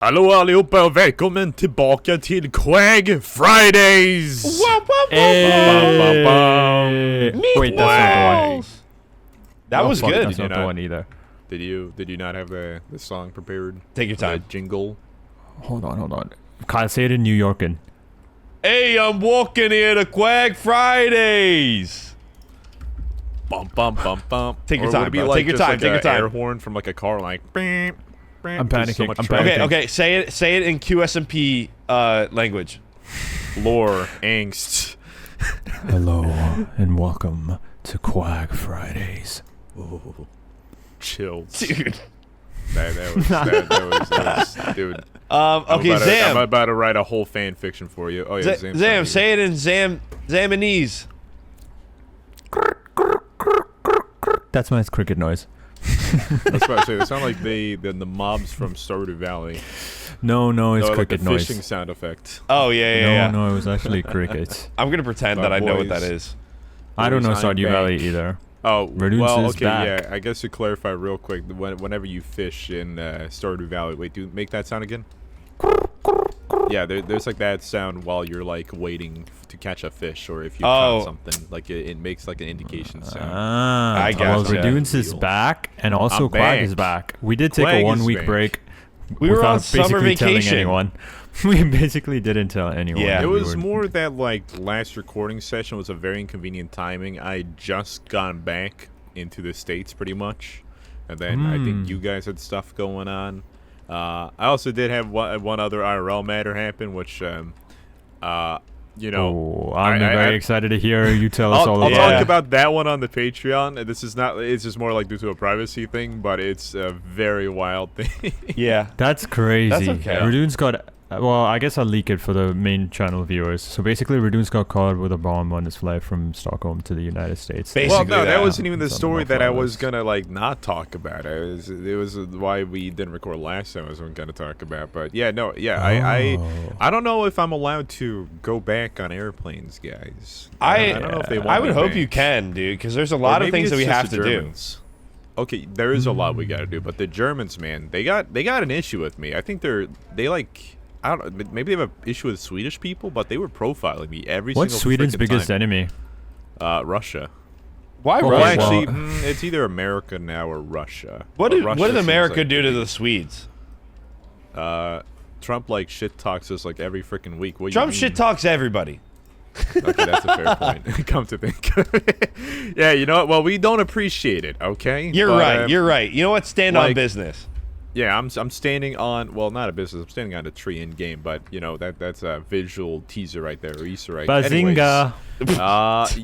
Hallå allihopa och välkommen tillbaka till Quag Fridays! Wait, that's not the one. That was good. That's not the one either. Did you not have the song prepared? Take your time. The jingle? Hold on. Kyle, say it in New Yorkin. Hey, I'm walking here to Quag Fridays. Bump, bump, bump, bump. Take your Or time, would it be bro. like Take your just time, like take your a time. air horn from like a car, like beep, beep, I'm just so panicking, much I'm traffic. Okay, say it in QSMP language. Lore, angst. Hello and welcome to Quag Fridays. Ooh, chills. Dude. That was, dude. Okay, Zam. I'm about to write a whole fan fiction for you. Oh yeah, Zam, say it in Zamanese. That's my cricket noise. I was about to say, they sound like the mobs from Stardew Valley. No, it's Like cricket the noise. fishing sound effect. Oh, yeah. No, it was actually crickets. I'm going to pretend Oh, that I know what boys. that is. I don't know I'm Stardew back. Valley either. Oh, Reddoons well, is okay, back. yeah. I guess to clarify real quick, whenever you fish in Stardew Valley, wait, make that sound again? Yeah, there's like that sound while you're like waiting to catch a fish, or if you caught something, like it makes like an indication sound. I Well, gotcha. Reddoons is back, and also I'm Quag back. is back. We did take Quag a is 1 week back. break. We were without on summer basically telling vacation. anyone. We basically didn't tell anyone. Yeah. that It we was were- more that like last recording session was a very inconvenient timing. I just gone back into the States pretty much, and then I think you guys had stuff going on. I also did have one other IRL matter happen, which you know, Oh, I'm I- very excited to hear you tell us all I'll about Yeah. talk about that one on the Patreon. This is not, it's just more like due to a privacy thing, but it's a very wild thing. Yeah. That's crazy. That's okay. Reddoons got... Well, I guess I'll leak it for the main channel viewers. So basically, Reddoons got caught with a bomb on his flight from Stockholm to the United States. Basically. Well, no, that that. wasn't even the Something story off that I our was list. gonna like not talk about. It was why we didn't record last time. I was gonna talk about, but yeah, no, yeah, I don't know if I'm allowed to go back on airplanes, guys. I don't know if they want I would me hope back. you can, dude, because there's a Or lot of maybe things that it's we just have the to do. Germans. Okay, there is a lot we gotta do, but the Germans, man, they got an issue with me. I think they like. I don't know. Maybe they have an issue with Swedish people, but they were profiling me every What's single Sweden's freaking biggest time. enemy? Russia. Why Well, Well, Russia? actually, Well- it's either America now or Russia. What But did Russia seems America like do to the Swedes? Trump like shit talks us like every freaking week. What do Trump you shit mean? talks everybody. Okay, that's a fair point. Come to think, yeah, you know what? Well, we don't appreciate it. Okay, You're But, right. You're right. You know what? Stand on like- business. Yeah, I'm standing on, well, not a business. I'm standing on a tree in game, but you know that's a visual teaser right there, or Easter egg. Bazinga!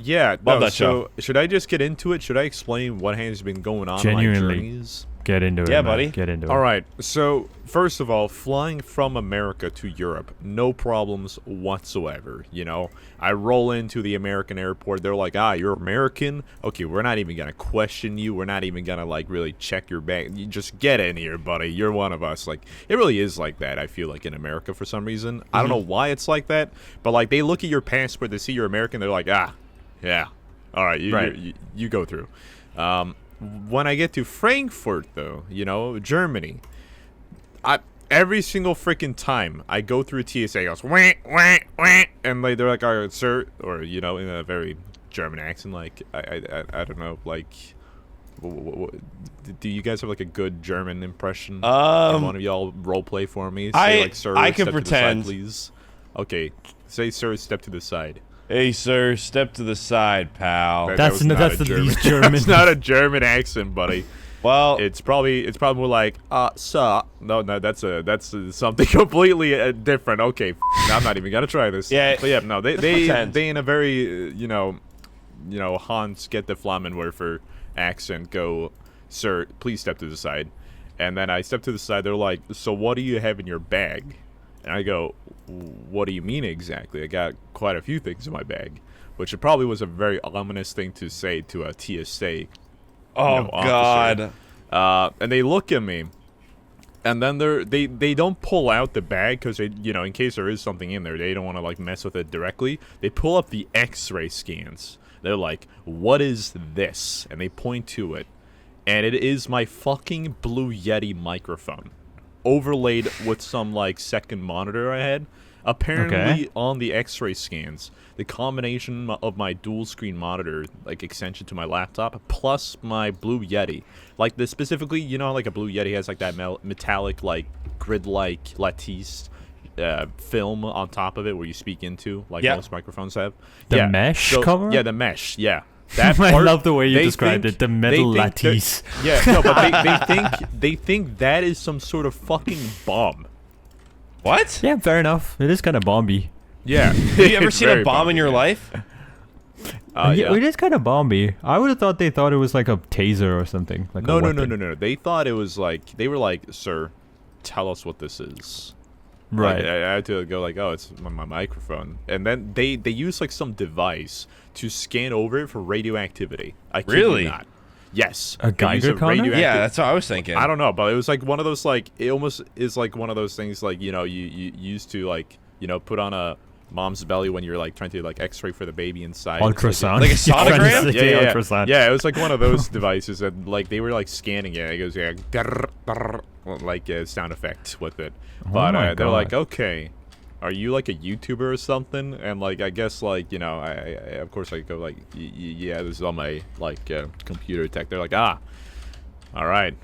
Yeah. Love no, that so should I just get into it? Should I explain what has been going on Genuinely. on my journeys? Get into it, Yeah, man. buddy. Get into it. All right. So first of all, flying from America to Europe, no problems whatsoever. You know, I roll into the American airport. They're like, you're American? Okay, we're not even gonna question you. We're not even gonna like really check your bag. You just get in here, buddy. You're one of us. Like, it really is like that. I feel like in America for some reason. I don't know why it's like that, but like they look at your passport, they see you're American. They're like, yeah, all right, you go through. When I get to Frankfurt, though, you know, Germany, every single freaking time I go through TSA, it goes, wah, wah, wah, and like, they're like, all right, sir, or, you know, in a very German accent, like, I don't know, like, do you guys have, like, a good German impression? Can one of y'all role play for me? Say, like, sir, I can step pretend. to the side, please. Okay, say, sir, step to the side. Hey, sir, step to the side, pal. That That's was not that's a the least German. German. It's not a German accent, buddy. Well, It's probably more like sir. No, that's something completely different. Okay, I'm not even gonna try this. Yeah, but yeah, no, they pretend. in a very you know Hans get the Flammenwerfer accent go, sir, please step to the side, and then I step to the side. They're like, so what do you have in your bag? And I go, what do you mean exactly? I got quite a few things in my bag, which it probably was a very ominous thing to say to a TSA. oh officer. God. And they look at me, and then they don't pull out the bag because they, you know, in case there is something in there, they don't want to like mess with it directly. They pull up the X-ray scans. They're like, "What is this?" And they point to it, and it is my fucking Blue Yeti microphone. overlaid with some like second monitor I had. Apparently, on the X-ray scans, the combination of my dual screen monitor, like extension to my laptop, plus my Blue Yeti, like this specifically, you know, like a Blue Yeti has like that metallic, like grid-like lattice film on top of it where you speak into, like most microphones have. The mesh cover? Yeah, the mesh. Yeah. That I part, love the way you described it. The metal lattice. Yeah, no, but they think that is some sort of fucking bomb. What? Yeah, fair enough. It is kind of bomby. Yeah. Have you ever seen a bomb in your life? Yeah, it is kind of bomby. I would have thought they thought it was like a taser or something. Like No. They thought it was like, they were like, sir, tell us what this is. Right. Like, I had to go like, oh, it's my microphone. And then they use like some device to scan over it for radioactivity. I kid you not. Yes. A Geiger counter? Yeah, that's what I was thinking. I don't know, but it was like one of those, like, it almost is like one of those things, like, you know, you used to, like, you know, put on a mom's belly when you're like trying to like X-ray for the baby inside. Ultrasound. Like a sonogram? Yeah. Ultrasound. Yeah, it was like one of those devices that like they were like scanning it. It goes like a sound effect with it. But they're like, okay, are you like a YouTuber or something? And like I guess like, you know, I of course I go like, yeah, this is on my like computer tech. They're like, all right,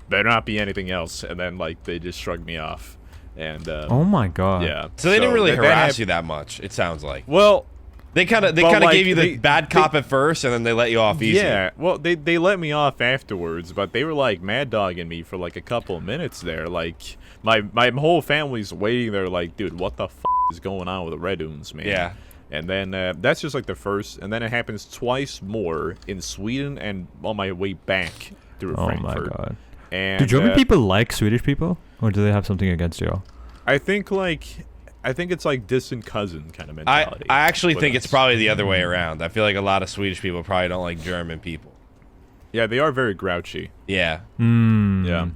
better not be anything else. And then like they just shrugged me off. And oh my god. Yeah. So they didn't really harass you that much, it sounds like. Well, they kind of like, gave you the bad cop at first, and then they let you off easy. Yeah. Well, they let me off afterwards, but they were like mad dogging me for like a couple of minutes there. Like my whole family's waiting there, like, dude, what the is going on with the Reddoons, man? Yeah. And then that's just like the first, and then it happens twice more in Sweden and on my way back through Frankfurt. Oh my god. And, do German people like Swedish people, or do they have something against you? I think it's like distant cousin kind of mentality. I actually think it's probably the other way around. I feel like a lot of Swedish people probably don't like German people. Yeah, they are very grouchy. Yeah. Yeah.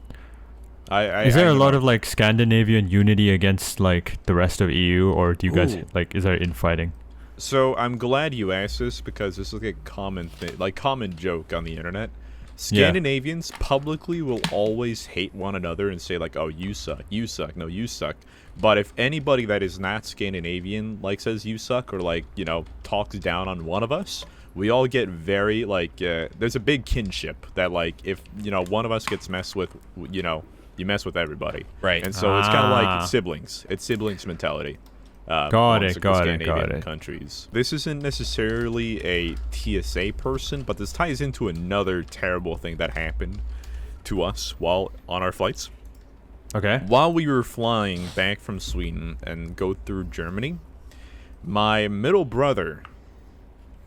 Is there a lot of like Scandinavian unity against like the rest of EU, or do you guys like, is there infighting? So I'm glad you asked this because this is like a common thing, like common joke on the internet. Scandinavians publicly will always hate one another and say like, oh, you suck, no, you suck. But if anybody that is not Scandinavian like says you suck or like, you know, talks down on one of us, we all get very like, there's a big kinship that like if, you know, one of us gets messed with, you know, you mess with everybody. Right. And so it's kind of like siblings. It's siblings mentality. Got it. Countries. This isn't necessarily a TSA person, but this ties into another terrible thing that happened to us while on our flights. Okay. While we were flying back from Sweden and go through Germany, my middle brother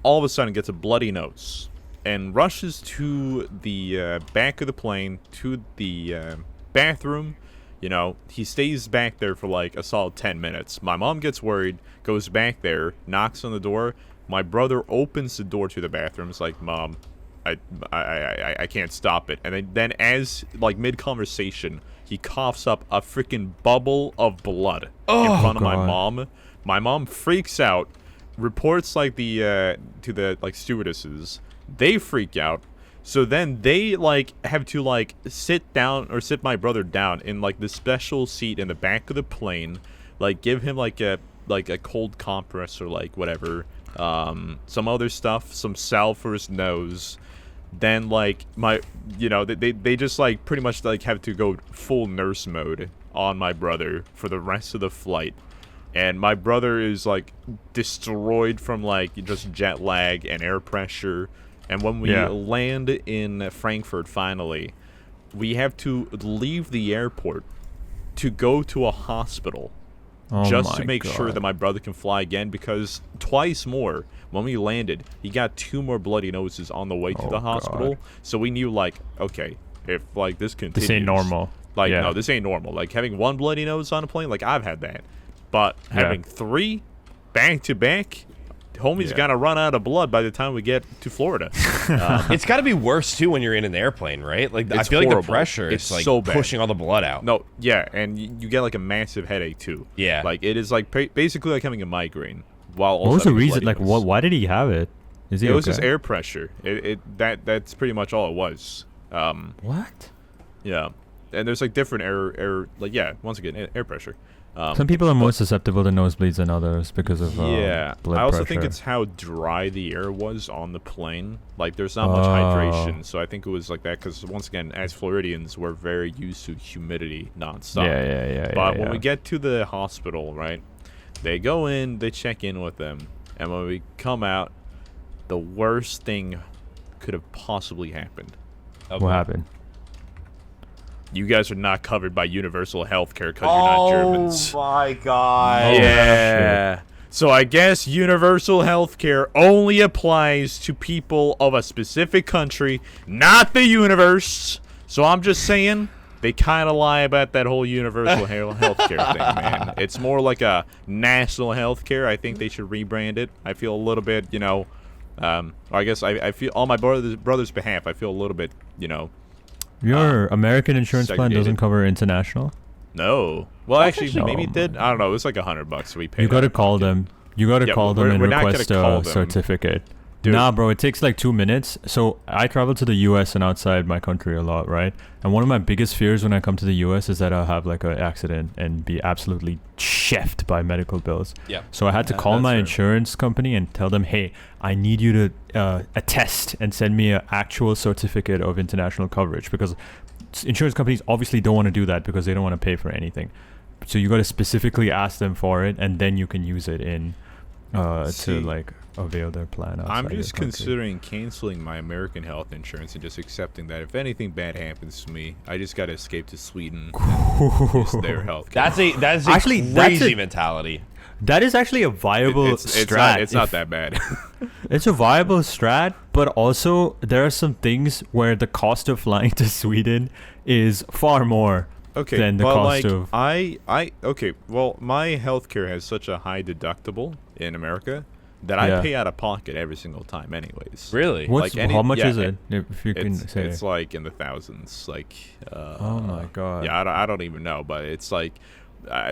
all of a sudden gets a bloody nose and rushes to the back of the plane, to the bathroom. You know, he stays back there for like a solid 10 minutes. My mom gets worried, goes back there, knocks on the door. My brother opens the door to the bathroom. It's like, Mom, I can't stop it. And then as like mid-conversation, he coughs up a freaking bubble of blood in front of my mom. My mom freaks out, reports like to the like stewardesses. They freak out. So then they like have to like sit my brother down in like the special seat in the back of the plane, like give him like a cold compress or like whatever, some other stuff, some salve for his nose. Then like they just like pretty much like have to go full nurse mode on my brother for the rest of the flight. And my brother is like destroyed from like just jet lag and air pressure. And when we land in Frankfurt, finally, we have to leave the airport to go to a hospital just to make sure that my brother can fly again. Because twice more, when we landed, he got 2 more bloody noses on the way to the hospital. So we knew, like, okay, if like this continues, this ain't normal. Like, no, this ain't normal. Like having 1 bloody nose on a plane, like I've had that, but having 3 back to back. Homie's gonna run out of blood by the time we get to Florida. It's got to be worse too when you're in an airplane, right? Like I feel horrible. Like the pressure is like so bad. Pushing all the blood out. No, and you get like a massive headache too. Yeah, like it is like basically like having a migraine. While also what was the reason? Like, why did he have it? Is he? It was just air pressure. That's pretty much all it was. What? Yeah. and there's like different air like once again air pressure. Some people are more susceptible to nosebleeds than others because of yeah. blood I also pressure. think it's how dry the air was on the plane. Like there's not much hydration, so I think it was like that. Because once again, as Floridians, we're very used to humidity nonstop. Yeah. But when we get to the hospital, right, they go in, they check in with them, and when we come out, the worst thing could have possibly happened. What happened? You guys are not covered by universal health care because you're not Germans. Oh my god. Yeah. So I guess universal health care only applies to people of a specific country, not the universe. So I'm just saying they kind of lie about that whole universal health care thing, man. It's more like a national health care. I think they should rebrand it. I feel a little bit, I guess I feel on my brother's behalf, I feel a little bit, Your American insurance plan segregated. doesn't cover international? No. Well, actually, no. maybe it did. I don't know. It was like $100 we paid. You gotta out of call pocket. them. You gotta Yeah, call but them and we're not gonna request call a them. certificate. Dude. Nah, bro, it takes like 2 minutes. So I travel to the US and outside my country a lot, right? And one of my biggest fears when I come to the US is that I'll have like an accident and be absolutely chefed by medical bills. Yeah. So I had to call that's my fair. insurance company and tell them, hey, I need you to attest and send me an actual certificate of international coverage, because insurance companies obviously don't want to do that because they don't want to pay for anything. So you got to specifically ask them for it, and then you can use it in See, to like avail their plan. I'm outside just your country. considering canceling my American health insurance and just accepting that if anything bad happens to me, I just gotta escape to Sweden and use their health care. That's a Actually, that's crazy a- mentality. That is actually a viable strat. It's not that bad. It's a viable strat, but also there are some things where the cost of flying to Sweden is far more Okay, than the but cost like of. okay, well, my healthcare has such a high deductible in America that I Yeah. pay out of pocket every single time, anyways. Really? What's like any- how much yeah, is it? If you can say. It's like in the thousands. Like, Oh my god. yeah, I don't even know, but it's like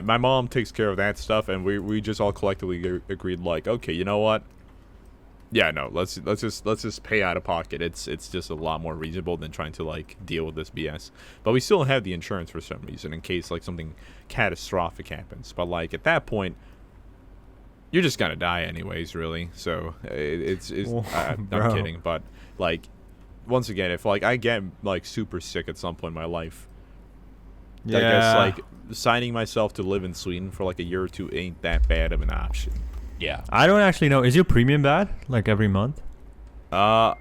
my mom takes care of that stuff, and we just all collectively agreed, like, okay, you know what? Yeah, no, let's just pay out of pocket. It's just a lot more reasonable than trying to like deal with this BS. But we still have the insurance for some reason in case like something catastrophic happens. But like at that point, you're just gonna die anyways, really. So it's I'm Bro. kidding, but like once again, if like I get like super sick at some point in my life, I guess like signing myself to live in Sweden for like a year or two ain't that bad of an option. Yeah. I don't actually know. Is your premium bad? Like every month? Oh,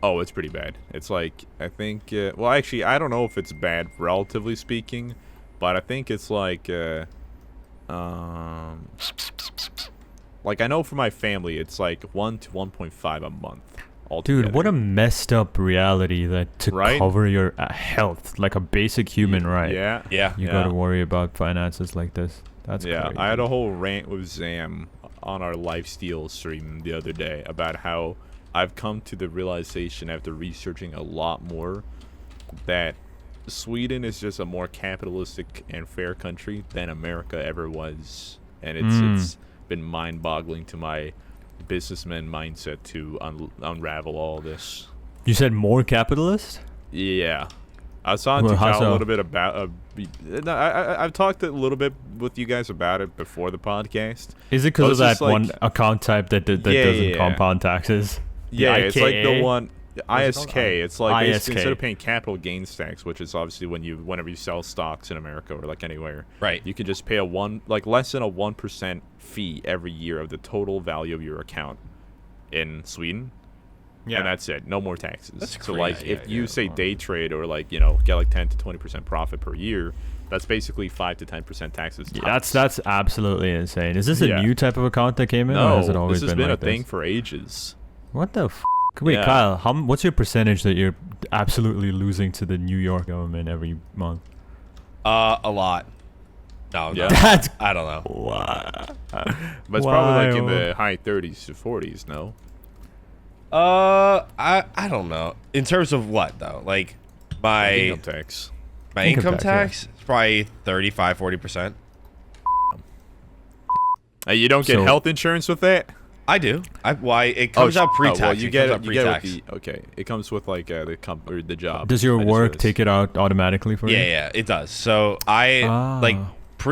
it's pretty bad. It's like I think well actually I don't know if it's bad relatively speaking, but I think it's like like I know for my family it's like 1 to 1.5 a month altogether. Dude, what a messed up reality that to Right? cover your health, like a basic human right. Yeah. Yeah. You Yeah. gotta worry about finances like this. That's Yeah, crazy. I had a whole rant with Zam on our Lifesteal stream the other day about how I've come to the realization after researching a lot more that Sweden is just a more capitalistic and fair country than America ever was, and it's been mind-boggling to my businessman mindset to unravel all this. You said more capitalist? Yeah. I was talking Well, to how Kyle so? a little bit about. I've talked a little bit with you guys about it before the podcast. Is it But because of it's that just like- one account type that Yeah, doesn't yeah. compound taxes? Yeah, it's like the IKA? one ISK. It's like basically ISK. instead of paying capital gains tax, which is obviously whenever you sell stocks in America or like anywhere, Right. you can just pay less than a 1% fee every year of the total value of your account in Sweden. Yeah. And that's it. No more taxes. That's So like crazy. if you Yeah. say day trade or like, get like 10 to 20% profit per year, that's basically 5 to 10% taxes. Yeah, tops. that's absolutely insane. Is this a Yeah. new type of account that came in, or No, has it always this has been been like a thing this? for ages. What the f? Wait, Yeah. Kyle, what's your percentage that you're absolutely losing to the New York government every month? A lot. No, Yeah. That's I don't know. But it's probably like in Wild. the high 30s to 40s, no? I don't know. In terms of what though? Like my Income tax. my Income income tax, tax is probably 35-40%. You don't get So- health insurance with that? I do. Why it comes out pre-tax? Well, you get it. You get it pre-tax. with the okay. It comes with like the job. Does your I just work noticed. take it out automatically for you? Yeah, it does. So I Ah. like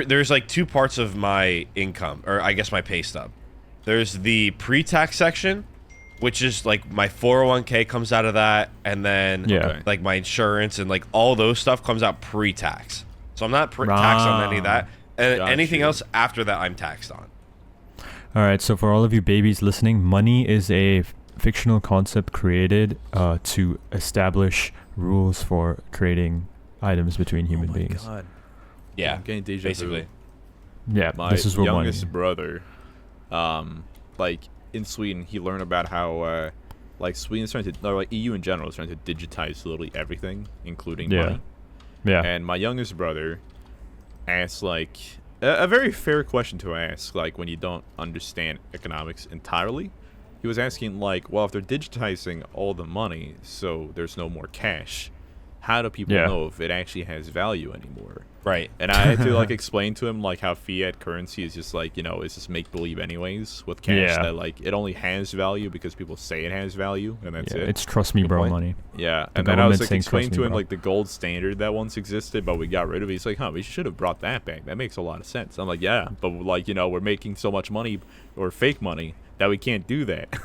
there's like two parts of my income, or I guess my pay stub. There's the pre-tax section, which is like my 401k comes out of that, and then like my insurance and like all those stuff comes out pre-tax. So I'm not taxed on any of that, and anything else after that I'm taxed on. All right, so for all of you babies listening, money is a fictional concept created to establish rules for trading items between human beings. God. Yeah, I'm getting deja basically. vu. Yeah, My this is what money. youngest brother, like in Sweden, he learned about how like Sweden's trying to, or like EU in general, is trying to digitize literally everything, including money. Yeah. And my youngest brother asked like a very fair question to ask, like when you don't understand economics entirely. He was asking like, well, if they're digitizing all the money, so there's no more cash, how do people know if it actually has value anymore? Right. And I had to like explain to him like how fiat currency is just like, it's just make believe anyways with cash, that like it only has value because people say it has value, and that's it. It's trust me, bro money. Yeah. The And then I was government like saying, explaining "Trust to me, him bro." like the gold standard that once existed, but we got rid of it. He's like, we should have brought that back. That makes a lot of sense. I'm like, yeah, but like, we're making so much money or fake money that we can't do that.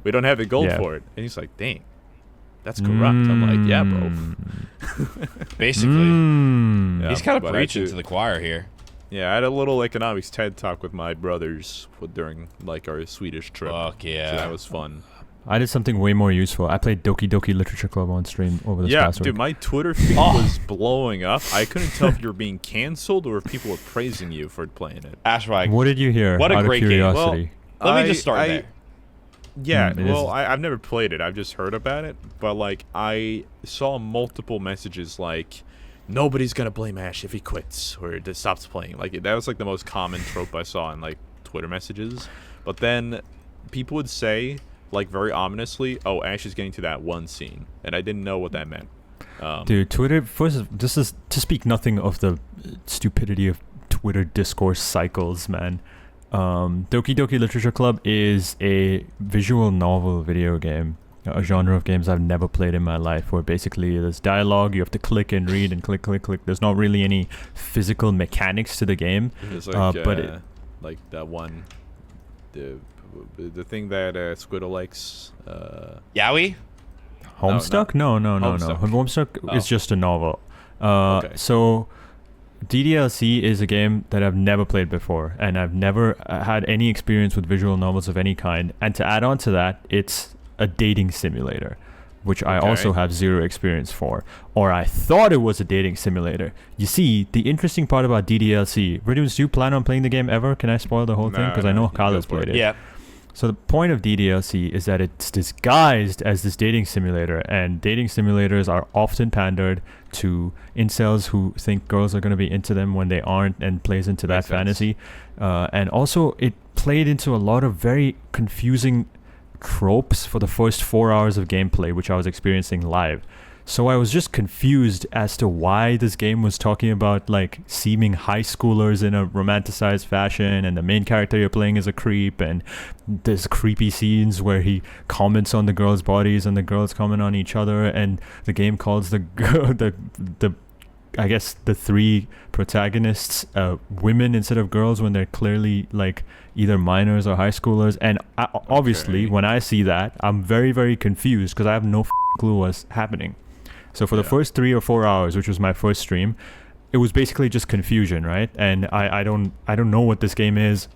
We don't have the gold for it. And he's like, dang, that's corrupt. I'm like, yeah, bro. Basically. Yeah, He's kind of but preaching to the choir here. Yeah, I had a little economics TED talk with my brothers during like our Swedish trip. Fuck yeah. So that was fun. I did something way more useful. I played Doki Doki Literature Club on stream over this past Dude, week. my Twitter feed was blowing up. I couldn't tell if you were being canceled or if people were praising you for playing it. Ashswag. What did you hear? What a out great of game. curiosity? Let me just start there. Yeah, it is. I've never played it. I've just heard about it. But, like, I saw multiple messages like, nobody's going to blame Ash if he quits or just stops playing. Like, that was, like, the most common trope I saw in, like, Twitter messages. But then people would say, like, very ominously, oh, Ash is getting to that one scene. And I didn't know what that meant. Dude, Twitter, this is to speak nothing of the stupidity of Twitter discourse cycles, man. Doki Doki Literature Club is a visual novel video game, a genre of games I've never played in my life, where basically there's dialogue, you have to click and read and click. There's not really any physical mechanics to the game. It's like, but like that one, the thing that Squiddle likes. Yowie? Homestuck? No. Homestuck. Homestuck is just a novel. Okay. So DDLC is a game that I've never played before, and I've never had any experience with visual novels of any kind. And to add on to that, it's a dating simulator, which I also have zero experience for. Or I thought it was a dating simulator. You see, the interesting part about DDLC, Reddoons, do you plan on playing the game ever? Can I spoil the whole thing? Because I know Kyle has played it. Yeah. So the point of DDLC is that it's disguised as this dating simulator, and dating simulators are often pandered to incels who think girls are going to be into them when they aren't, and plays into that fantasy. And also it played into a lot of very confusing tropes for the first 4 hours of gameplay, which I was experiencing live. So I was just confused as to why this game was talking about like seeming high schoolers in a romanticized fashion, and the main character you're playing is a creep, and there's creepy scenes where he comments on the girls' bodies and the girls comment on each other, and the game calls the I guess the three protagonists women instead of girls when they're clearly like either minors or high schoolers. And obviously when I see that, I'm very, very confused because I have no clue what's happening. So for the first 3 or 4 hours, which was my first stream, it was basically just confusion, right? And I don't know what this game is.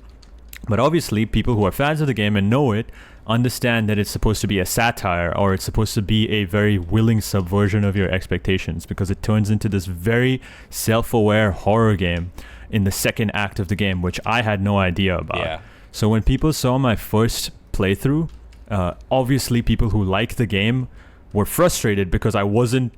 But obviously people who are fans of the game and know it understand that it's supposed to be a satire, or it's supposed to be a very willing subversion of your expectations, because it turns into this very self-aware horror game in the second act of the game, which I had no idea about. Yeah. So when people saw my first playthrough, obviously people who like the game were frustrated because I wasn't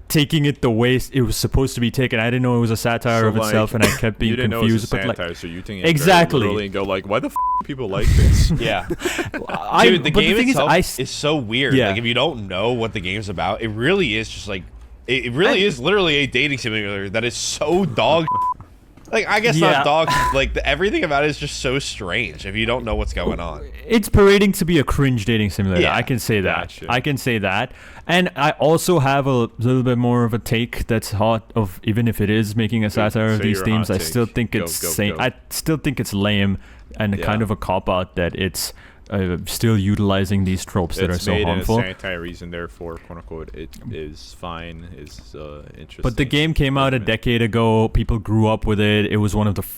taking it the way it was supposed to be taken. I didn't know it was a satire of itself, and I kept being you didn't confused. Know it was a but satire, so you think it exactly very literally and go like, why the do people like this? Yeah. Dude, the game itself is so weird. Like if you don't know what the game's about, it really is just like it really is literally a dating simulator that is so dog. Like, I guess Yeah. not dog. Like, everything about it is just so strange if you don't know what's going on. It's parading to be a cringe dating simulator. Yeah. I can say that. Gotcha. I can say that. And I also have a little bit more of a take that's hot of, even if it is making a satire of say these your themes, hot I take. still think Go, it's go. I still think it's lame and Yeah. kind of a cop out that it's still utilizing these tropes that are It's so made harmful. in a sanitary reason, therefore, quote unquote, it is fine. Is interesting. But the game came out a decade ago. People grew up with it. It was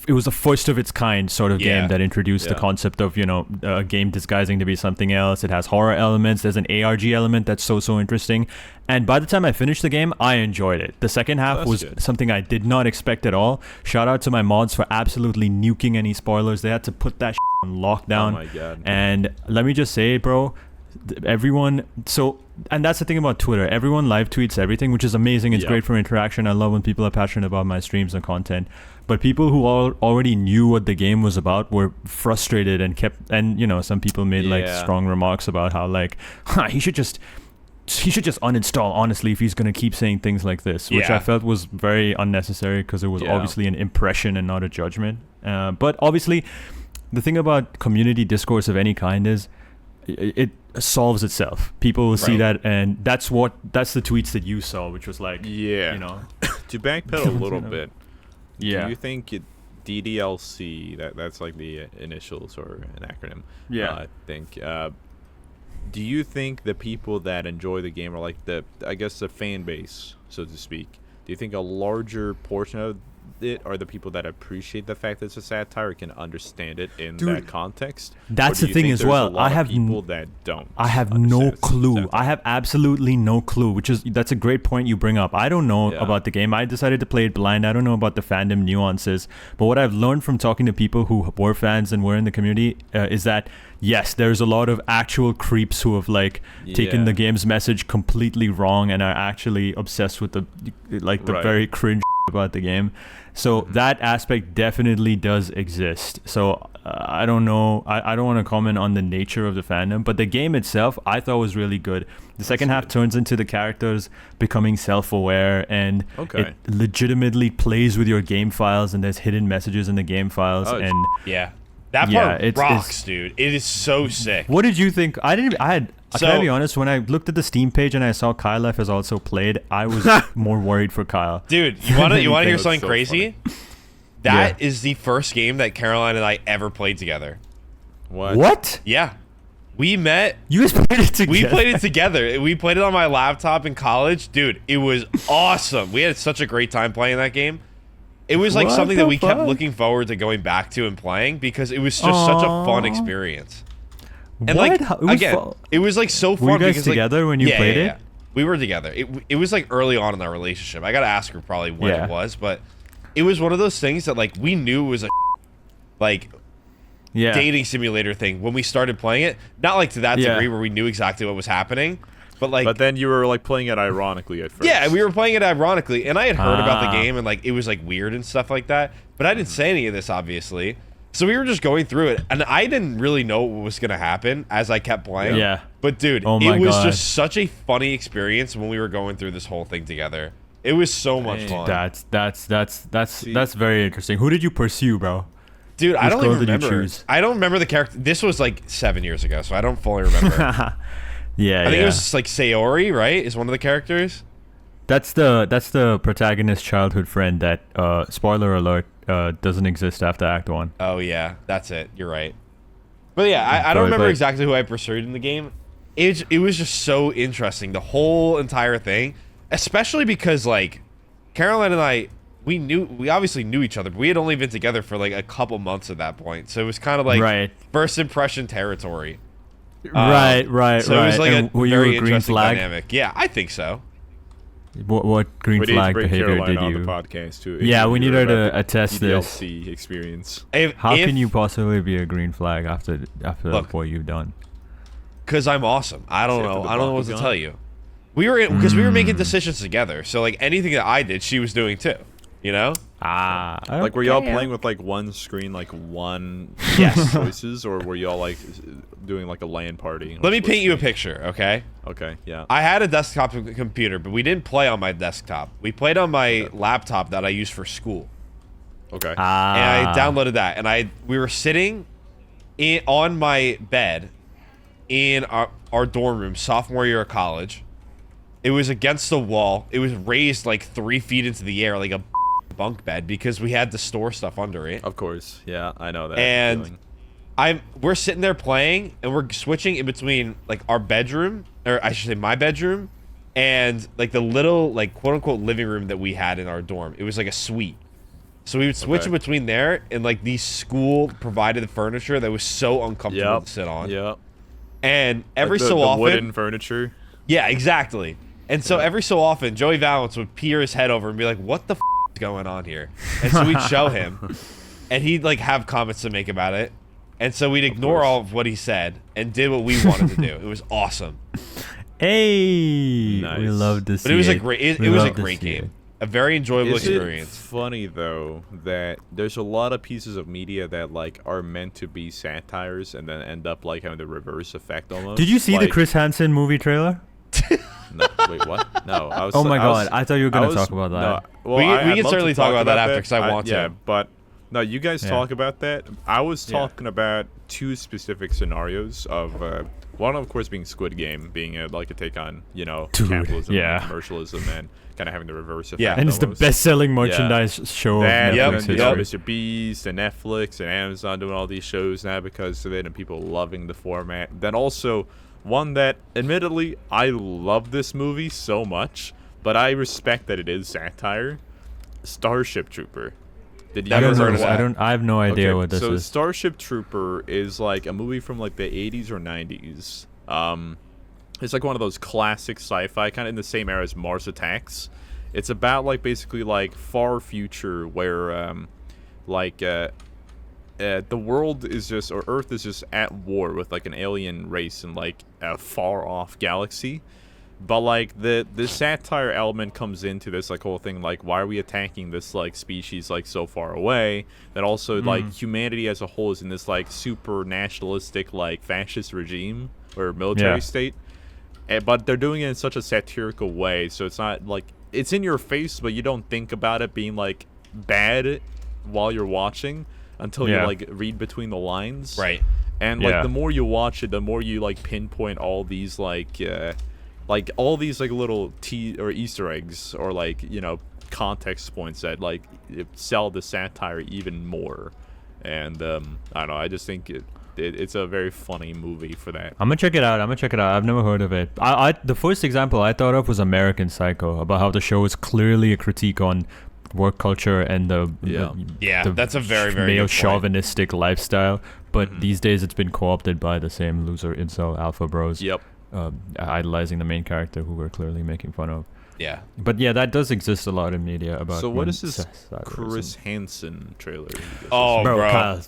it was the first of its kind sort of Yeah. game that introduced the Yeah. concept of a game disguising to be something else. It has horror elements. There's an ARG element that's so interesting. And by the time I finished the game, I enjoyed it. The second half That's was good. something I did not expect at all. Shout out to my mods for absolutely nuking any spoilers. They had to put that on lockdown. Oh my god. And let me just say, bro, everyone. So, and that's the thing about Twitter. Everyone live tweets everything, which is amazing. It's Yeah. great for interaction. I love when people are passionate about my streams and content. But people who already knew what the game was about were frustrated and some people made like Yeah. strong remarks about how like, he should just uninstall, honestly, if he's going to keep saying things like this, which Yeah. I felt was very unnecessary because it was Yeah. obviously an impression and not a judgment. But obviously, the thing about community discourse of any kind is it solves itself. People will see Right. that, and that's the tweets that you saw, which was like, Yeah. To backpedal a little bit. Yeah. Do you think DDLC, that's like the initials or an acronym? Yeah. I think. Do you think the people that enjoy the game are like the fan base, so to speak? Do you think a larger portion of it are the people that appreciate the fact that it's a satire, can understand it in Dude, that context? that's Or do the you thing think as there's well. a lot I have of people that don't. I have no understand it's a clue. satire? I have absolutely no clue, that's a great point you bring up. I don't know Yeah. about the game. I decided to play it blind. I don't know about the fandom nuances. But what I've learned from talking to people who were fans and were in the community is that, yes, there's a lot of actual creeps who have like taken Yeah. the game's message completely wrong and are actually obsessed with the Right. very cringe about the game. So that aspect definitely does exist. So I don't know. I don't want to comment on the nature of the fandom, but the game itself I thought was really good. The second half turns into the characters becoming self-aware, and Okay. it legitimately plays with your game files, and there's hidden messages in the game files. Oh, And Yeah. That Yeah, part it's- rocks, dude. It is so sick. what did you think? Can So- I be honest? When I looked at the Steam page and I saw KyleEff has also played, I was more worried for Kyle. Dude, you want to hear That's something so crazy? That is the first game that Caroline and I ever played together. What? Yeah. We met. You guys played it together? We played it together. We played it on my laptop in college. Dude, it was awesome. We had such a great time playing that game. It was like What something the that we kept fuck? looking forward to going back to and playing because it was just such a fun Aw. experience. And What? like How- it was again, fu- it was like so fun. Were you guys because, like- together when you Yeah, played yeah, it? yeah. We were together. It was like early on in our relationship. I gotta ask her probably when Yeah. it was, but it was one of those things that like we knew was a like Yeah. dating simulator thing when we started playing it. Not like to that Yeah. degree where we knew exactly what was happening, but like But then you were like playing it ironically at first. yeah, we were playing it ironically, and I had heard about the Ah. game and like it was like weird and stuff like that. But I didn't say any of this obviously, so we were just going through it, and I didn't really know what was gonna happen as I kept playing. Yeah. But dude, Oh my it was God. just such a funny experience when we were going through this whole thing together. It was so much Dang. fun, That's very interesting. Who did you pursue, bro? dude. I which don't girl even did you remember. choose? I don't remember the character. This was like 7 years ago, so I don't fully remember. Yeah, I think it was like Sayori, right? Is one of the characters. That's the protagonist's childhood friend that spoiler alert doesn't exist after Act 1. Oh yeah, that's it. You're right. But yeah, I But- don't remember but- exactly who I pursued in the game. It was just so interesting, the whole entire thing, especially because like Caroline and I, we obviously knew each other, but we had only been together for like a couple months at that point, so it was kind of like Right. first impression territory. Right. So it was like And a were you very a green interesting flag? dynamic. Yeah, I think so. What green We need to flag bring behavior Caroline did on you? the podcast too. Yeah, we need her about to attest the this. DLC experience. How can you possibly be a green flag after Look. what you've done? Because I'm awesome. I don't Is it know. after the I don't know what to Bakugan? tell you. We were because we were making decisions together. So like anything that I did, she was doing too. You know? Like, were y'all playing with like one screen, like one Yes. choices, or were y'all like doing like a LAN party? Let me paint you a picture, okay? Okay, yeah. I had a desktop computer, but we didn't play on my desktop. We played on my laptop that I use for school. Okay. and I downloaded that, and we were sitting on my bed in our dorm room, sophomore year of college. It was against the wall. It was raised like 3 feet into the air, like a bunk bed, because we had to store stuff under it. Of course, yeah, I know that. And we're sitting there playing, and we're switching in between like our bedroom, or I should say my bedroom, and like the little like quote unquote living room that we had in our dorm. It was like a suite. So we would switch in between there and like the school provided furniture that was so uncomfortable to sit on. Yep. And every like so often, wooden furniture. Yeah, exactly. And so every so often, Joey Valance would peer his head over and be like, "What the f is going on here?" And so we'd show him, and he'd like have comments to make about it. And so we'd ignore all of what he said and did what we wanted to do. It was awesome. Hey, nice. We love to see But it was a great. It was a great game. A very enjoyable experience. It's funny though that there's a lot of pieces of media that like are meant to be satires and then end up like having the reverse effect almost. Did you see the Chris Hansen movie trailer? No, wait, what? No. Oh my god! I thought you were gonna talk about that. No, well, we can certainly talk about that after because I want to. Yeah, but no, you guys talk about that. I was talking about two specific scenarios of one, of course, being Squid Game, being like a take on capitalism, and commercialism, and kind of having the reverse effect. Yeah, and it's the best-selling merchandise show of Netflix history. Mr. Beast and Netflix and Amazon doing all these shows now because of it, and people loving the format. Then also one that, admittedly, I love this movie so much, but I respect that it is satire. Starship Trooper. Did you ever heard of that? I have no idea what this is. So Starship Trooper is like a movie from like the 80s or 90s. It's like one of those classic sci-fi, kind of in the same era as Mars Attacks. It's about like basically like far future where the world is just, or Earth is just at war with like an alien race in like a far off galaxy. But like the satire element comes into this like whole thing, like why are we attacking this like species like so far away? That also like humanity as a whole is in this like super nationalistic like fascist regime or military state. But they're doing it in such a satirical way, so it's not like it's in your face, but you don't think about it being like bad while you're watching until you like read between the lines. Right. And like the more you watch it, the more you like pinpoint all these like all these like little Easter eggs or like context points that like sell the satire even more. And I don't know, I just think it's a very funny movie for that. I'm gonna check it out. I've never heard of it. The first example I thought of was American Psycho, about how the show is clearly a critique on work culture and the that's a very, very male chauvinistic lifestyle. But these days it's been co-opted by the same loser incel alpha bros. Yep. Idolizing the main character who we're clearly making fun of. Yeah. But yeah, that does exist a lot in media about. So what is this Chris Hansen trailer? Oh, bro. Kyle,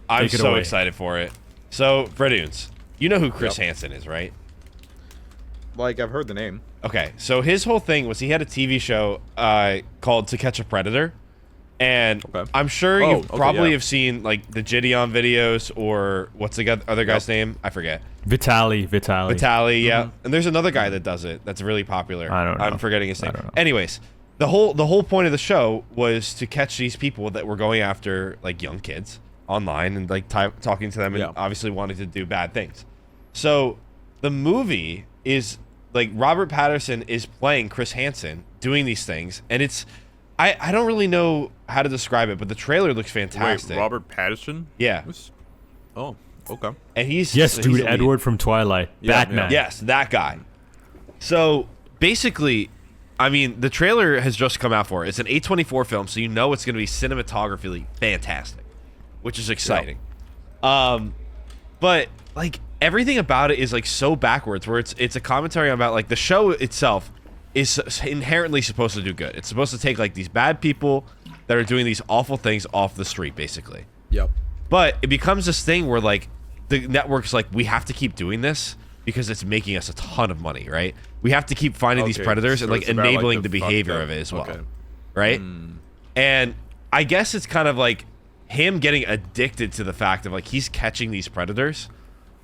I'm so excited for it. So, Reddoons, you know who Chris Hansen is, right? Like, I've heard the name. Okay, so his whole thing was he had a TV show called To Catch a Predator. And I'm sure you probably have seen, like, the Gideon videos, or what's the other guy's name? I forget. Vitaly, yeah. And there's another guy that does it that's really popular. I don't know. I'm forgetting his name. Anyways, the whole point of the show was to catch these people that were going after, like, young kids online and, like, talking to them and obviously wanting to do bad things. So the movie is, like, Robert Pattinson is playing Chris Hansen doing these things, and it's... I don't really know how to describe it, but the trailer looks fantastic. Wait, Robert Pattinson? Yeah. Oh, okay. And he's Edward from Twilight, Batman. Yes, that guy. So basically, I mean, the trailer has just come out for it. It's an A24 film, so you know it's going to be cinematographically fantastic, which is exciting. But like everything about it is like so backwards, where it's a commentary about like the show itself is inherently supposed to do good. It's supposed to take like these bad people that are doing these awful things off the street, basically. Yep. But it becomes this thing where like the network's like, we have to keep doing this because it's making us a ton of money, right? We have to keep finding these predators and like enabling like the behavior of it as well, right? And I guess it's kind of like him getting addicted to the fact of like he's catching these predators.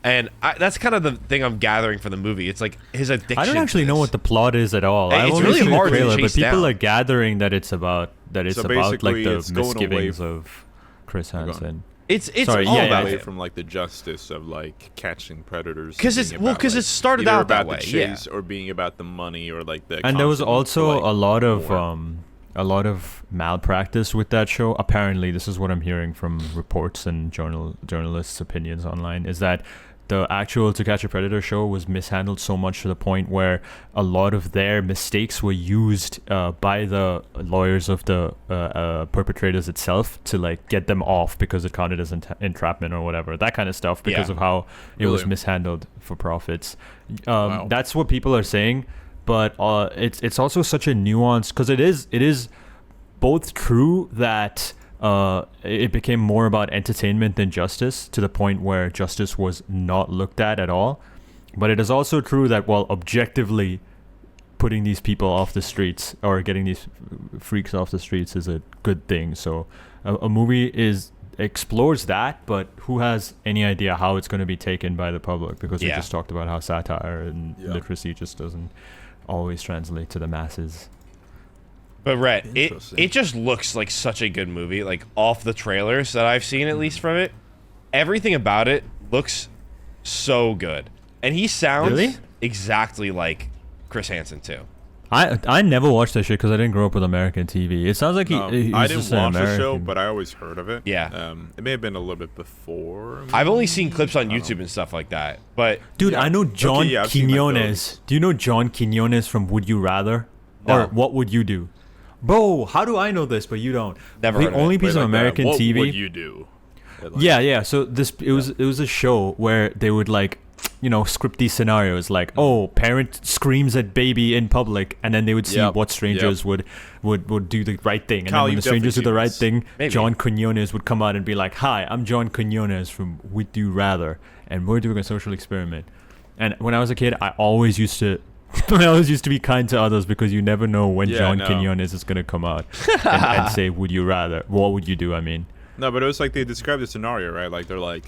And that's kind of the thing I'm gathering from the movie. It's like his addiction. I don't actually know what the plot is at all. It's really hard to chase but people down. are gathering that it's about that it's So about like basically, the it's going away misgivings of Chris Hansen. It's Sorry, all yeah, about away it. from like the justice of like catching predators. 'Cause and it's- being well, about, 'cause it like, started either out that about way, the yeah. chase or being about the money or like the. And there was constant need for, also like, a lot of malpractice with that show. Apparently, this is what I'm hearing from reports and journalists' opinions online, is that the actual To Catch a Predator show was mishandled so much to the point where a lot of their mistakes were used by the lawyers of the perpetrators itself to like get them off because it counted as entrapment or whatever, that kind of stuff, because of how it was mishandled for profits. That's what people are saying, but it's also such a nuance, because it is both true that it became more about entertainment than justice, to the point where justice was not looked at all. But it is also true that, well, objectively, putting these people off the streets or getting these freaks off the streets is a good thing. So a movie explores that, but who has any idea how it's going to be taken by the public? Because we just talked about how satire and literacy just doesn't always translate to the masses. But Rhett, it just looks like such a good movie. Like off the trailers that I've seen, at least from it, everything about it looks so good, and he sounds exactly like Chris Hansen too. I never watched that shit because I didn't grow up with American TV. It sounds like he's I didn't just an watch the American. show, but I always heard of it. Yeah. It may have been a little bit before. I've only seen clips on YouTube and stuff like that. But Dude, I know John I've seen, like, Quinones. Do you know John Quinones from Would You Rather? No. Or What Would You Do? Bro, how do I know this but you don't? Never The heard of it. only piece Wait, of like, American what TV. would you do? Yeah. So it was a show where they would like, script these scenarios like, oh, parent screams at baby in public, and then they would see what strangers would do the right thing, and Kyle, then when the you've strangers do the definitely right seen thing, John Quinones would come out and be like, hi, I'm John Quinones from Would You Rather, and we're doing a social experiment. And when I was a kid, I always used to be kind to others, because you never know when John Quinones is gonna come out and say, would you rather? What would you do? I mean, No, but it was like they described the scenario, right? Like they're like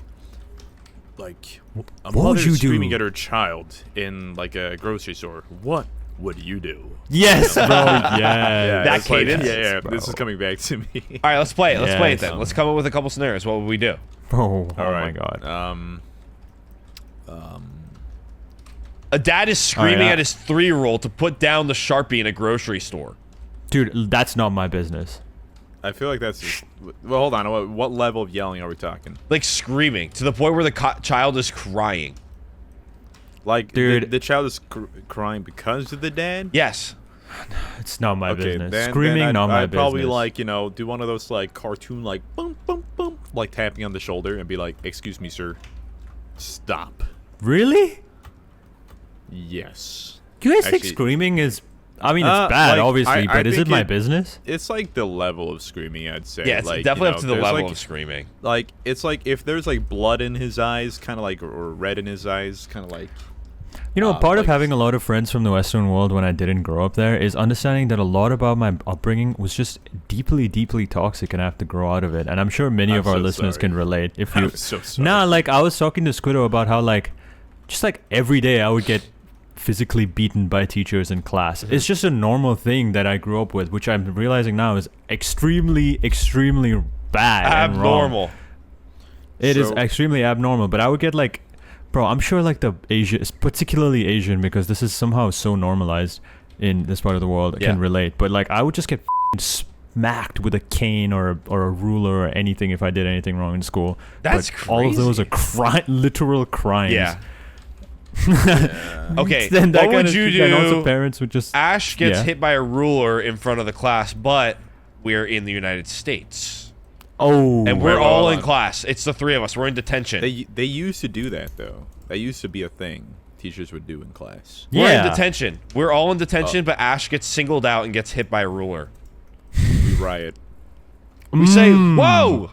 a what mother would you screaming do? at her child in like a grocery store. What would you do? yes, bro. Yeah, That it's like, cadence? yeah. Bro. This is coming back to me. all right, let's play it. Let's play it Yes. then. Let's come up with a couple scenarios. What would we do? Oh All my right. god. A dad is screaming yeah. at his 3-year-old to put down the Sharpie in a grocery store. Dude, that's not my business. I feel like that's just, well. Hold on. What level of yelling are we talking? Like screaming to the point where the child is crying. Like, Dude. the child is crying because of the dad. Yes. It's not my Okay, business. then Screaming, I'd, not my I'd business. probably like do one of those like cartoon like boom boom boom like tapping on the shoulder and be like, "Excuse me, sir, stop." Really? Yes. You guys think Actually- screaming is? I mean, it's bad, like, obviously, I but is it think my business? It's like the level of screaming, I'd say. Yeah, it's like, definitely up to the there's, level like, of screaming. Like, it's like if there's like blood in his eyes, kind of like, or red in his eyes, kind of like. Part of like- having a lot of friends from the Western world when I didn't grow up there is understanding that a lot about my upbringing was just deeply, deeply toxic, and I have to grow out of it. And I'm sure many I'm of our so listeners sorry. can relate. If you, I'm so sorry. Nah, like I was talking to Squiddo about how just every day I would get physically beaten by teachers in class. It's just a normal thing that I grew up with, which I'm realizing now is extremely, extremely bad and wrong. Abnormal. It is So- extremely abnormal, but I would get bro, I'm sure the Asia, particularly Asian, because this is somehow so normalized in this part of the world, can relate. But I would just get smacked with a cane or a ruler or anything if I did anything wrong in school. That's but all of those are literal crimes. Yeah. Okay, Then that what would kind you of, do? And also parents would just. Ash gets Yeah. hit by a ruler in front of the class, but we're in the United States. Oh. And we're Wait, all hold in on. class. It's the 3 of us. We're in detention. They used to do that though. That used to be a thing teachers would do in class. We're in Yeah. detention. We're all in detention, but Ash gets singled out and gets hit by a ruler. We riot. We say, "Whoa!"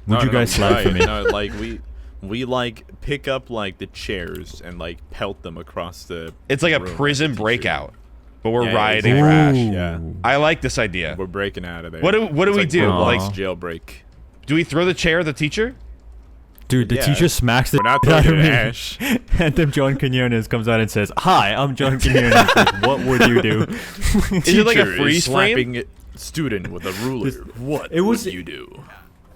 Would you guys slap for me? No, like we pick up like the chairs and pelt them across the. It's like a room prison at the teacher. breakout, but we're Yeah, rioting it's for like- Ash. Yeah, I like this idea. we're breaking out of there. What do It's we like do? Roblox Like- jailbreak. Do we throw the chair at the teacher? Dude, the Yeah. teacher smacks the We're not shit out of throwing it me. at Ash. And then John Quinones comes out and says, "Hi, I'm John Quinones. Like, what would you do?" Is it like a Teacher is freeze frame? slapping student with a ruler. What it was- would you do?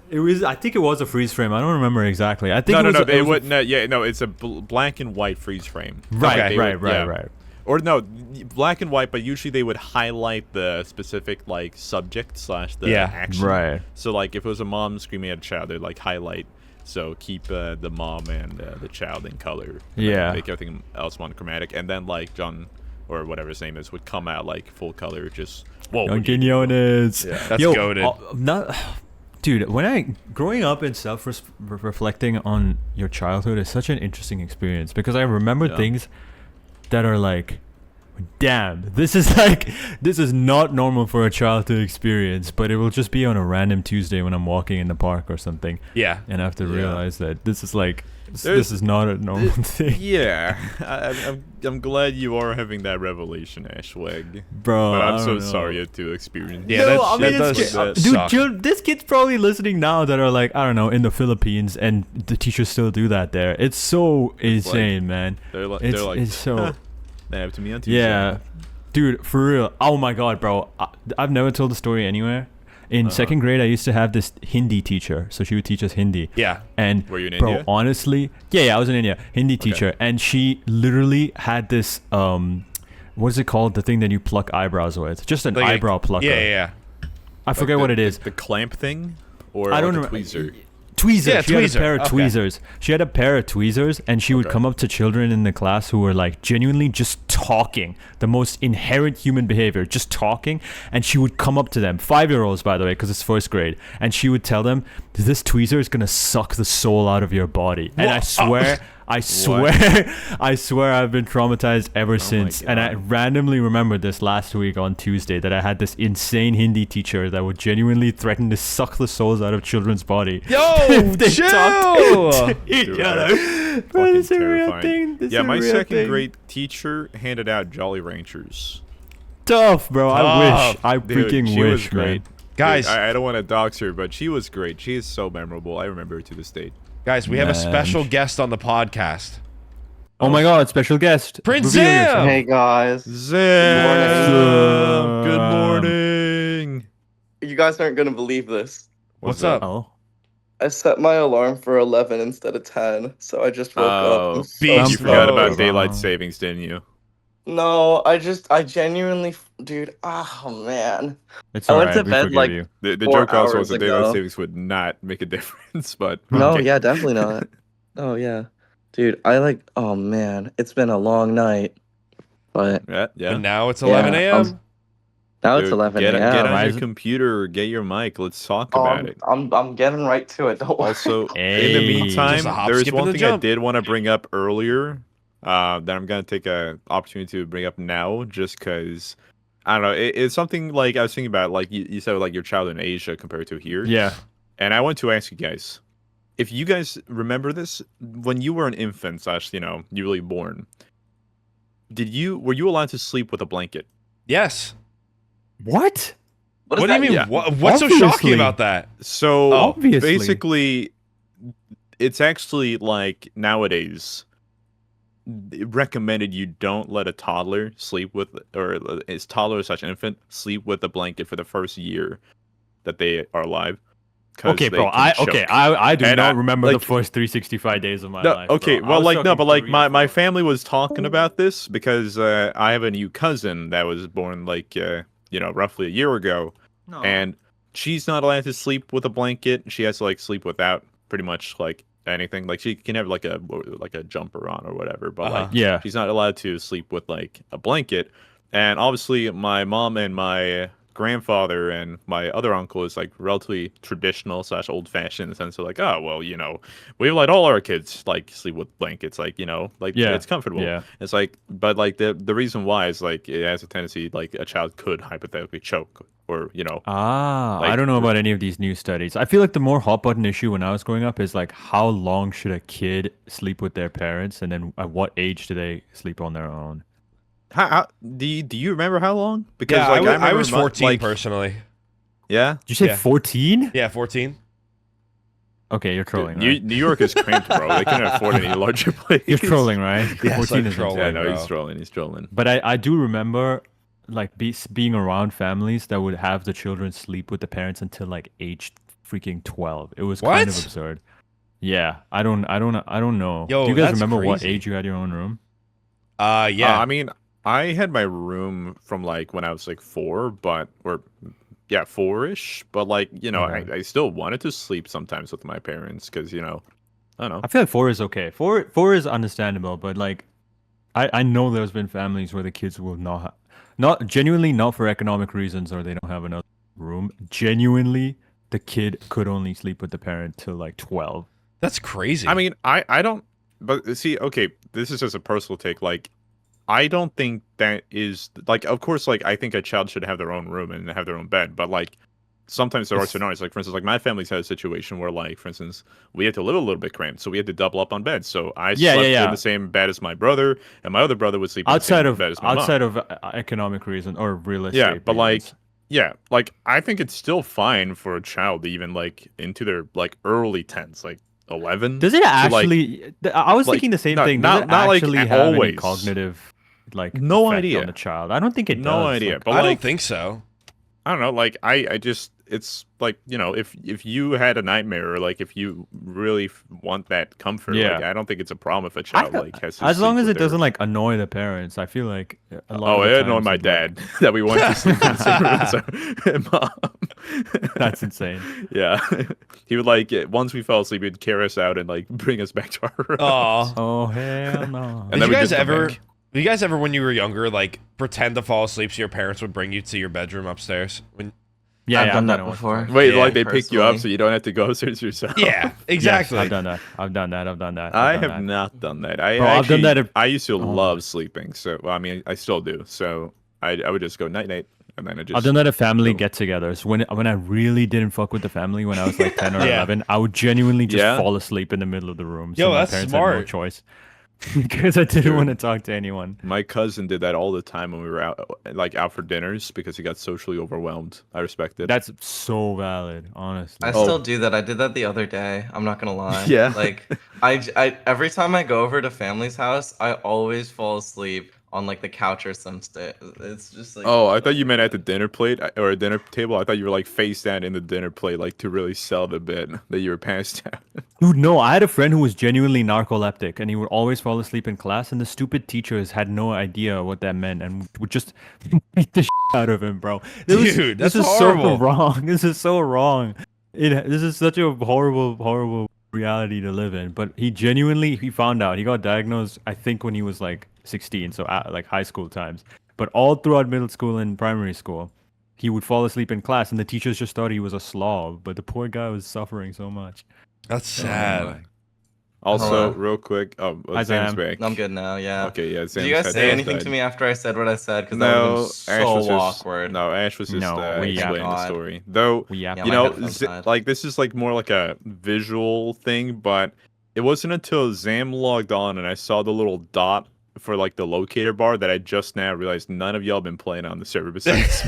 It was. I think it was a freeze frame. I don't remember exactly. I think No, it was. no, it was wouldn't. Yeah, no, it's a black and white freeze frame. right, Okay. right. Or no, black and white, but usually they would highlight the specific like subject slash the Yeah. action. Right. So like if it was a mom screaming at a child, they'd like highlight. So keep the mom and the child in color. And then Yeah. make everything else monochromatic, and then like John or whatever his name is would come out like full color. Just whoa. John Quinones. Yeah. That's goated. Not, dude. When I growing up and self reflecting on your childhood is such an interesting experience because I remember Yeah. things that are like, damn, this is not normal for a child to experience, but it will just be on a random Tuesday when I'm walking in the park or something, Yeah. and I have to Yeah. realize that this is like this There's- is not a normal thing, Yeah, I'm glad you are having that revelation, Ashswag. bro. But I I'm so don't know. sorry you had to experience. Yeah, No, that- I mean, that it's does that dude, suck. this kid's probably listening now that are like, I don't know, in the Philippines, and the teachers still do that there. It's so insane, man. They're like, It's so that happened to me on Tuesday. yeah, dude, for real. Oh my god, bro. I've never told the story anywhere. In second grade, I used to have this Hindi teacher, so she would teach us Hindi. Yeah. And Were you in bro, India? honestly, yeah, I was in India, Hindi teacher, and she literally had this what is it called? The thing that you pluck eyebrows with, just an Like a- eyebrow plucker. Yeah. I forget what it is. The clamp thing, or I don't like know. a tweezer. Tweezers. Yeah, she had a tweezer. pair of Okay. tweezers. She had a pair of tweezers, and she would Okay. come up to children in the class who were like genuinely just talking, the most inherent human behavior, just talking. And she would come up to them, 5-year-olds, by the way, because it's first grade, and she would tell them, "This tweezer is gonna suck the soul out of your body." And I swear. I swear I've been traumatized ever since. And I God. randomly remembered this last week on Tuesday that I had this insane Hindi teacher that would genuinely threaten to suck the souls out of children's body. Yo, If they chill. talked to each Dude, other. that's Bro, fucking this is a real terrifying. thing. This Yeah, is a my real second thing. grade teacher handed out Jolly Ranchers. Tough, bro. I wish. Tough. I Dude, freaking she wish, was great. man. Guys, Dude, I don't want to dox her, but she was great. She is so memorable. I remember her to this day. guys, we have a Man. special guest on the podcast. Oh my god, special guest. PrinceZam! Reveal yourself. Hey guys, Zam! Good Um, morning. you guys aren't gonna believe this. What's up? Oh. I set my alarm for 11 instead of 10, so I just woke up. I'm so beast You mode. forgot sorry. about daylight savings, didn't you? No, I genuinely, dude. Oh man, It's I went alright. to We bed, forgive like, you. The 4 joke also hours was that daylight ago. savings would not make a difference, but no, okay. yeah, definitely not. Oh yeah, dude. Oh man, it's been a long night, but Yeah. And now it's Yeah, 11 I a.m. was- now it's Dude, 11 get, a.m. Get on Rise your it. computer, get your mic. Let's talk Oh, about it. I'm getting right to it. Don't worry. Also, in the Hey. meantime, Just a hop, there's skip, and one a thing I jump. did want to bring up earlier that I'm going to take an opportunity to bring up now just because, I don't know, it's something like I was thinking about, like you said, like your childhood in Asia compared to here. Yeah. And I want to ask you guys, if you guys remember this, when you were an infant slash, newly born, were you allowed to sleep with a blanket? Yes. What? What What do does you mean? that Yeah. What's so shocking Obviously. about that? So Obviously. basically, it's actually like nowadays recommended you don't let a toddler sleep with, or is toddler such infant sleep with a blanket for the first year that they are alive. 'Cause Okay, they bro. can choke. I do And not I- remember like- the first 365 days of my No, life. okay, bro. I well, was like no, talking but like 3 or my 4. family was talking about this because I have a new cousin that was born like roughly a year ago, No. and she's not allowed to sleep with a blanket. She has to like sleep without pretty much like anything. Like she can have like a jumper on or whatever, but like yeah. she's not allowed to sleep with like a blanket. And obviously, my mom and my grandfather and my other uncle is like relatively traditional slash old fashioned in the sense of like, oh well, we let all our kids like sleep with blankets, like Yeah. it's comfortable. Yeah. It's like, but like the reason why is like it has a tendency like a child could hypothetically choke or I like- don't know about any of these new studies. I feel like the more hot button issue when I was growing up is like how long should a kid sleep with their parents, and then at what age do they sleep on their own? how do you remember how long? Because Yeah, like, I remember was 14 like, personally. yeah. Did you say Yeah. 14? Yeah, 14. Okay, you're trolling, New, right? New York is cramped, bro. They can't afford any larger place. You're trolling, right? Yes, 14 I'm is trolling. Yeah, insane. no, bro. he's trolling. He's trolling. But I do remember like being around families that would have the children sleep with the parents until like age freaking 12. It was kind of What? absurd. Yeah, I don't know. Yo, Do you guys that's remember what crazy. age you had your own room? Yeah. I mean, I had my room from like when I was like 4, yeah, 4-ish. But like, Okay. I still wanted to sleep sometimes with my parents because, I don't know. I feel like 4 is okay. Four is understandable, but like I know there's been families where the kids will not genuinely not for economic reasons or they don't have another room. Genuinely, the kid could only sleep with the parent till like 12. That's crazy. I mean, I don't, but see, okay, this is just a personal take. Like, I don't think that is like, of course, like I think a child should have their own room and have their own bed, but like sometimes there are scenarios. Like for instance, like my family's had a situation where, like for instance, we had to live a little bit cramped, so we had to double up on beds. So I slept in the same bed as my brother, and my other brother would sleep in the same bed as my mom. Outside of economic reason or real estate. Yeah, but like, reasons. yeah, like I think it's still fine for a child to even like into their like early 10s, like 11. Does it to, like, actually? I was thinking the same thing. Does it not like actually have any always. cognitive like No effect idea. on the child? I don't think it does. No idea. Like, But I like, don't think so. I don't know. Like I just it's like if you had a nightmare or like if you really want that comfort, Yeah. like I don't think it's a problem if a child like has to as long sleep as with it doesn't like annoy the parents, I feel like a lot Oh, of the it annoyed times my it'd be dad that we went to sleep in the same room. So, mom. That's insane. Yeah, he would like once we fell asleep, he'd carry us out and like bring us back to our room. Aw. Oh hell no! And Did then you we guys just come ever? back. Did you guys ever, when you were younger, like pretend to fall asleep so your parents would bring you to your bedroom upstairs? I've done that it once. before. Wait, Yeah, like they pick you up personally. so you don't have to go upstairs yourself? Yeah, exactly. Yes, I've done that. I've done that. I I've done have that. not done that. Bro, I I've done that. I used to Oh. love sleeping. So, well, I mean, I still do. So, I would just go night night, and then I just. I've done that at family go. get-togethers. When I really didn't fuck with the family when I was like 10 or Yeah. 11, I would genuinely just Yeah. fall asleep in the middle of the room. Yo, so my that's parents had no smart. choice because I didn't Dude. want to talk to anyone. My cousin did that all the time when we were out, like out for dinners, because he got socially overwhelmed. I respect it. That's so valid, honestly. I still do that. I did that the other day. I'm not gonna lie. Yeah. Like I every time I go over to family's house, I always fall asleep on like the couch or some shit. It's just like Oh, I thought you meant at the dinner plate or a dinner table. I thought you were like face down in the dinner plate, like to really sell the bit that you were passed out. Dude, no, I had a friend who was genuinely narcoleptic and he would always fall asleep in class and the stupid teachers had no idea what that meant and would just beat the shit out of him, bro. Dude, that's this is horrible. so wrong. This is so wrong. This is such a horrible reality to live in. But he found out. He got diagnosed, I think, when he was like 16, so like high school times. But all throughout middle school and primary school, he would fall asleep in class and the teachers just thought he was a slob. But the poor guy was suffering so much. That's sad. Also, Hello. real quick, Hi, Sam's Sam. back. I'm good now. Yeah. Okay, yeah. Did you guys say anything to me after I said what I said? Because that would have No, been Ash was so just, awkward. No, Ash was just No, we explaining the God. story. Though, Yeah, Yeah, you my know, headphones died. like this is like more like a visual thing, but it wasn't until Zam logged on and I saw the little dot for like the locator bar that I just now realized none of y'all been playing on the server besides.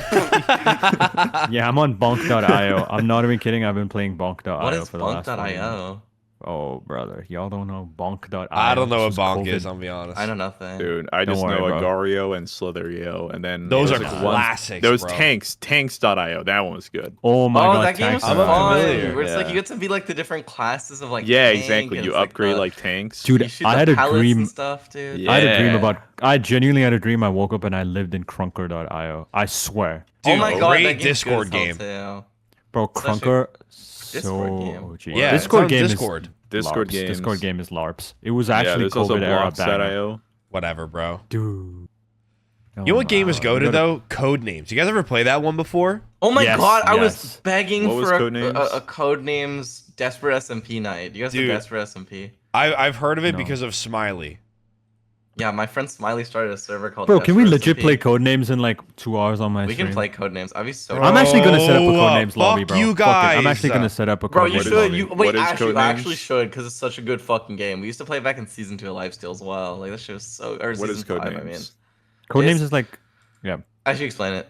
Yeah, I'm on bonk.io. I'm not even kidding. I've been playing bonk.io What is for the last 1 month. Bonk.io? Oh, brother. Y'all don't know bonk.io. I don't know what This bonk COVID. is, I'll be honest. I know nothing. Dude, I Don't just worry, know bro. Agario and Slitherio, and then Those there are was, like, one- classics, There was bro. tanks.io. That one was good. Oh my Oh, god. that game is tanks I'm are- fun. familiar. Where it's like Yeah. you get to be like the different classes of like. Yeah, tank, exactly. and You it's, like, upgrade the- like tanks. Dude, you shoot I the had a pellets dream. and stuff, dude. Yeah. I had a dream about. I genuinely had a dream. I woke up and I lived in Crunker.io. I swear, Oh Dude, my god, great that game's Discord good as game. hell, too. bro. It's actually Crunker. Discord So game. OG. Yeah, Discord it's on game Discord. is Discord LARPs. games. Discord game is LARPs. It was Yeah, actually there's also COVID era banger. Blocks.io. Whatever, bro. Dude. You know what game is go goated though? Codenames. You guys ever play that one before? Oh my Yes, god, I was yes. begging What was for Codenames? a Codenames Desperate SMP night. You guys Dude. know Desperate SMP? I've heard of it No. because of Smiley. Yeah, my friend Smiley started a server called Bro, can we Desperate legit SMP. play Codenames in like 2 hours on my We stream? can play Codenames. I'd be so I'm actually gonna set up a Bro, Codenames lobby, fuck bro. you Fuck it. I'm guys. actually gonna set up a Bro, Codenames you What is- should. lobby. You what wait. is Actually, you Codenames? actually should because it's such a good fucking game. We used to play it back in season 2 of Lifesteal as well. Like that shit was so. Or What season is 5, I mean, Codenames? Codenames It's- is like, yeah. I should explain it.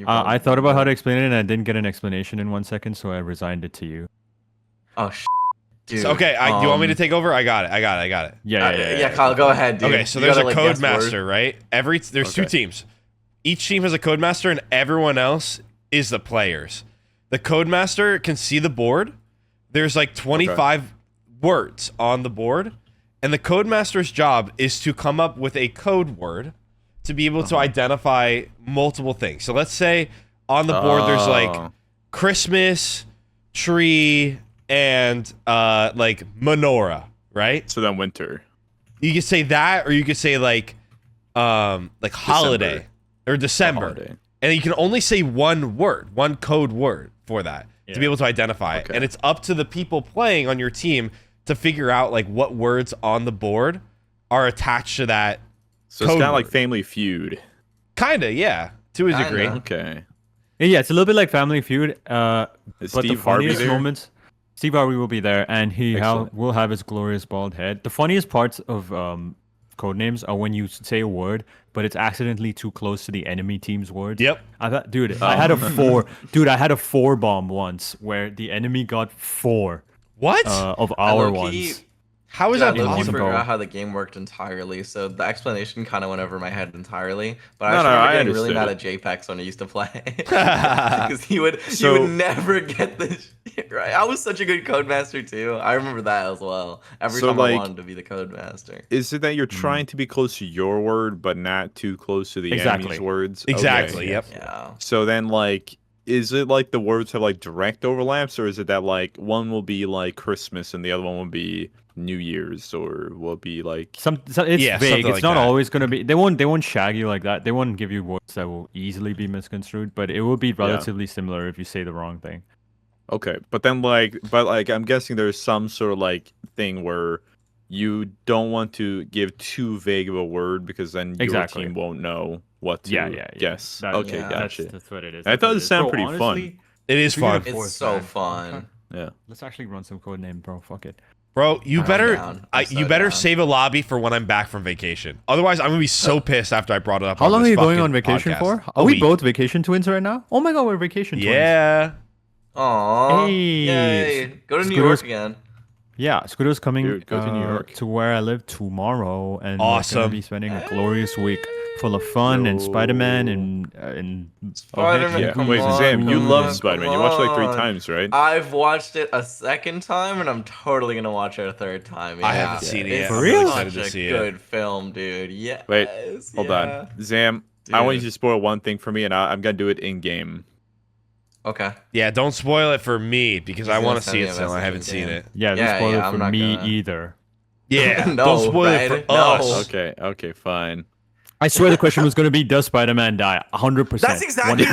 I thought about how to explain it and I didn't get an explanation in 1 second, so I resigned it to you. Oh sh. Dude, So, okay, do you want me to take over? I got it. Yeah, Kyle, go ahead, dude. Okay, so You there's gotta, a like, code guess master, right? There's two teams. Each team has a code master, and everyone else is the players. The code master can see the board. There's like 25 words on the board, and the code master's job is to come up with a code word to be able to identify multiple things. So let's say on the board there's like Christmas, tree, and like menorah, right? So then winter. You could say that, or you could say like holiday or December. Holiday. And you can only say one word, one code word for that to be able to identify it. And it's up to the people playing on your team to figure out like what words on the board are attached to that. So it's kind of like Family Feud. Kinda, yeah, to a degree. Okay. Yeah, it's a little bit like Family Feud. But Steve the Harvey funniest there? moments, Steve Harvey will be there, and he will have his glorious bald head. The funniest parts of Codenames are when you say a word, but it's accidentally too close to the enemy team's words. Yep. I had a 4. Dude, I had a 4 bomb once where the enemy got 4 What? of our ones. How is I that low-key possible? forgot how the game worked entirely, so the explanation kind of went over my head entirely. But No, I I remember getting really mad understood at JPEX when I used to play, because he would never get this shit right. I was such a good codemaster too. I remember that as well. Every So, time I like, wanted to be the codemaster. Is it that you're trying to be close to your word, but not too close to the enemy's words? Exactly. Okay. Yep. Yeah. So then, like, is it like the words have like direct overlaps, or is it that like one will be like Christmas and the other one will be New Year's, or will it be like It's vague. something It's like not that. always gonna be. They won't shag you like that. They won't give you words that will easily be misconstrued. But it will be relatively similar if you say the wrong thing. Okay, but then I'm guessing there's some sort of like thing where you don't want to give too vague of a word because then your team won't know what to guess. Okay, gotcha. That's what it is. I thought it sounded pretty fun. It is fun. It's so fun. Yeah. Let's actually run some code name, bro. Fuck it. Bro, you I'm better down. I'm so you better down. save a lobby for when I'm back from vacation. Otherwise, I'm gonna be so pissed after I brought it up. How long are this you going fucking on vacation podcast. for? A Are we week. both vacation twins right now? Oh my god, we're vacation twins. Yeah. Aww. Hey. Yay. Go to New Scooter's- York again. Yeah, Scooter's coming Dude, go to New York. to where I live tomorrow, and we're Awesome. gonna be spending a glorious week full of fun and Spider-Man and Spider-Man, Yeah. come Wait, on, Zam, you come love on, Spider-Man. come You watched it like 3 on. times, right? I've watched it a second time, and I'm totally gonna watch it a third time. I Yeah. haven't seen it yet. It's For real? such Excited to a see good it. film, dude. Yes. Wait, hold on. Zam, I want you Dude. to spoil one thing for me, and I'm going to do it in-game. Okay. Yeah, don't spoil it for me because I He's want gonna to send see me it a still. I message haven't seen again. it. yeah, Yeah, don't spoil yeah, it I'm for not me gonna- either. Yeah, No, don't spoil it Red, for no. us. Okay, fine. I swear the question was gonna be, does Spider-Man die? 100%. That's exactly.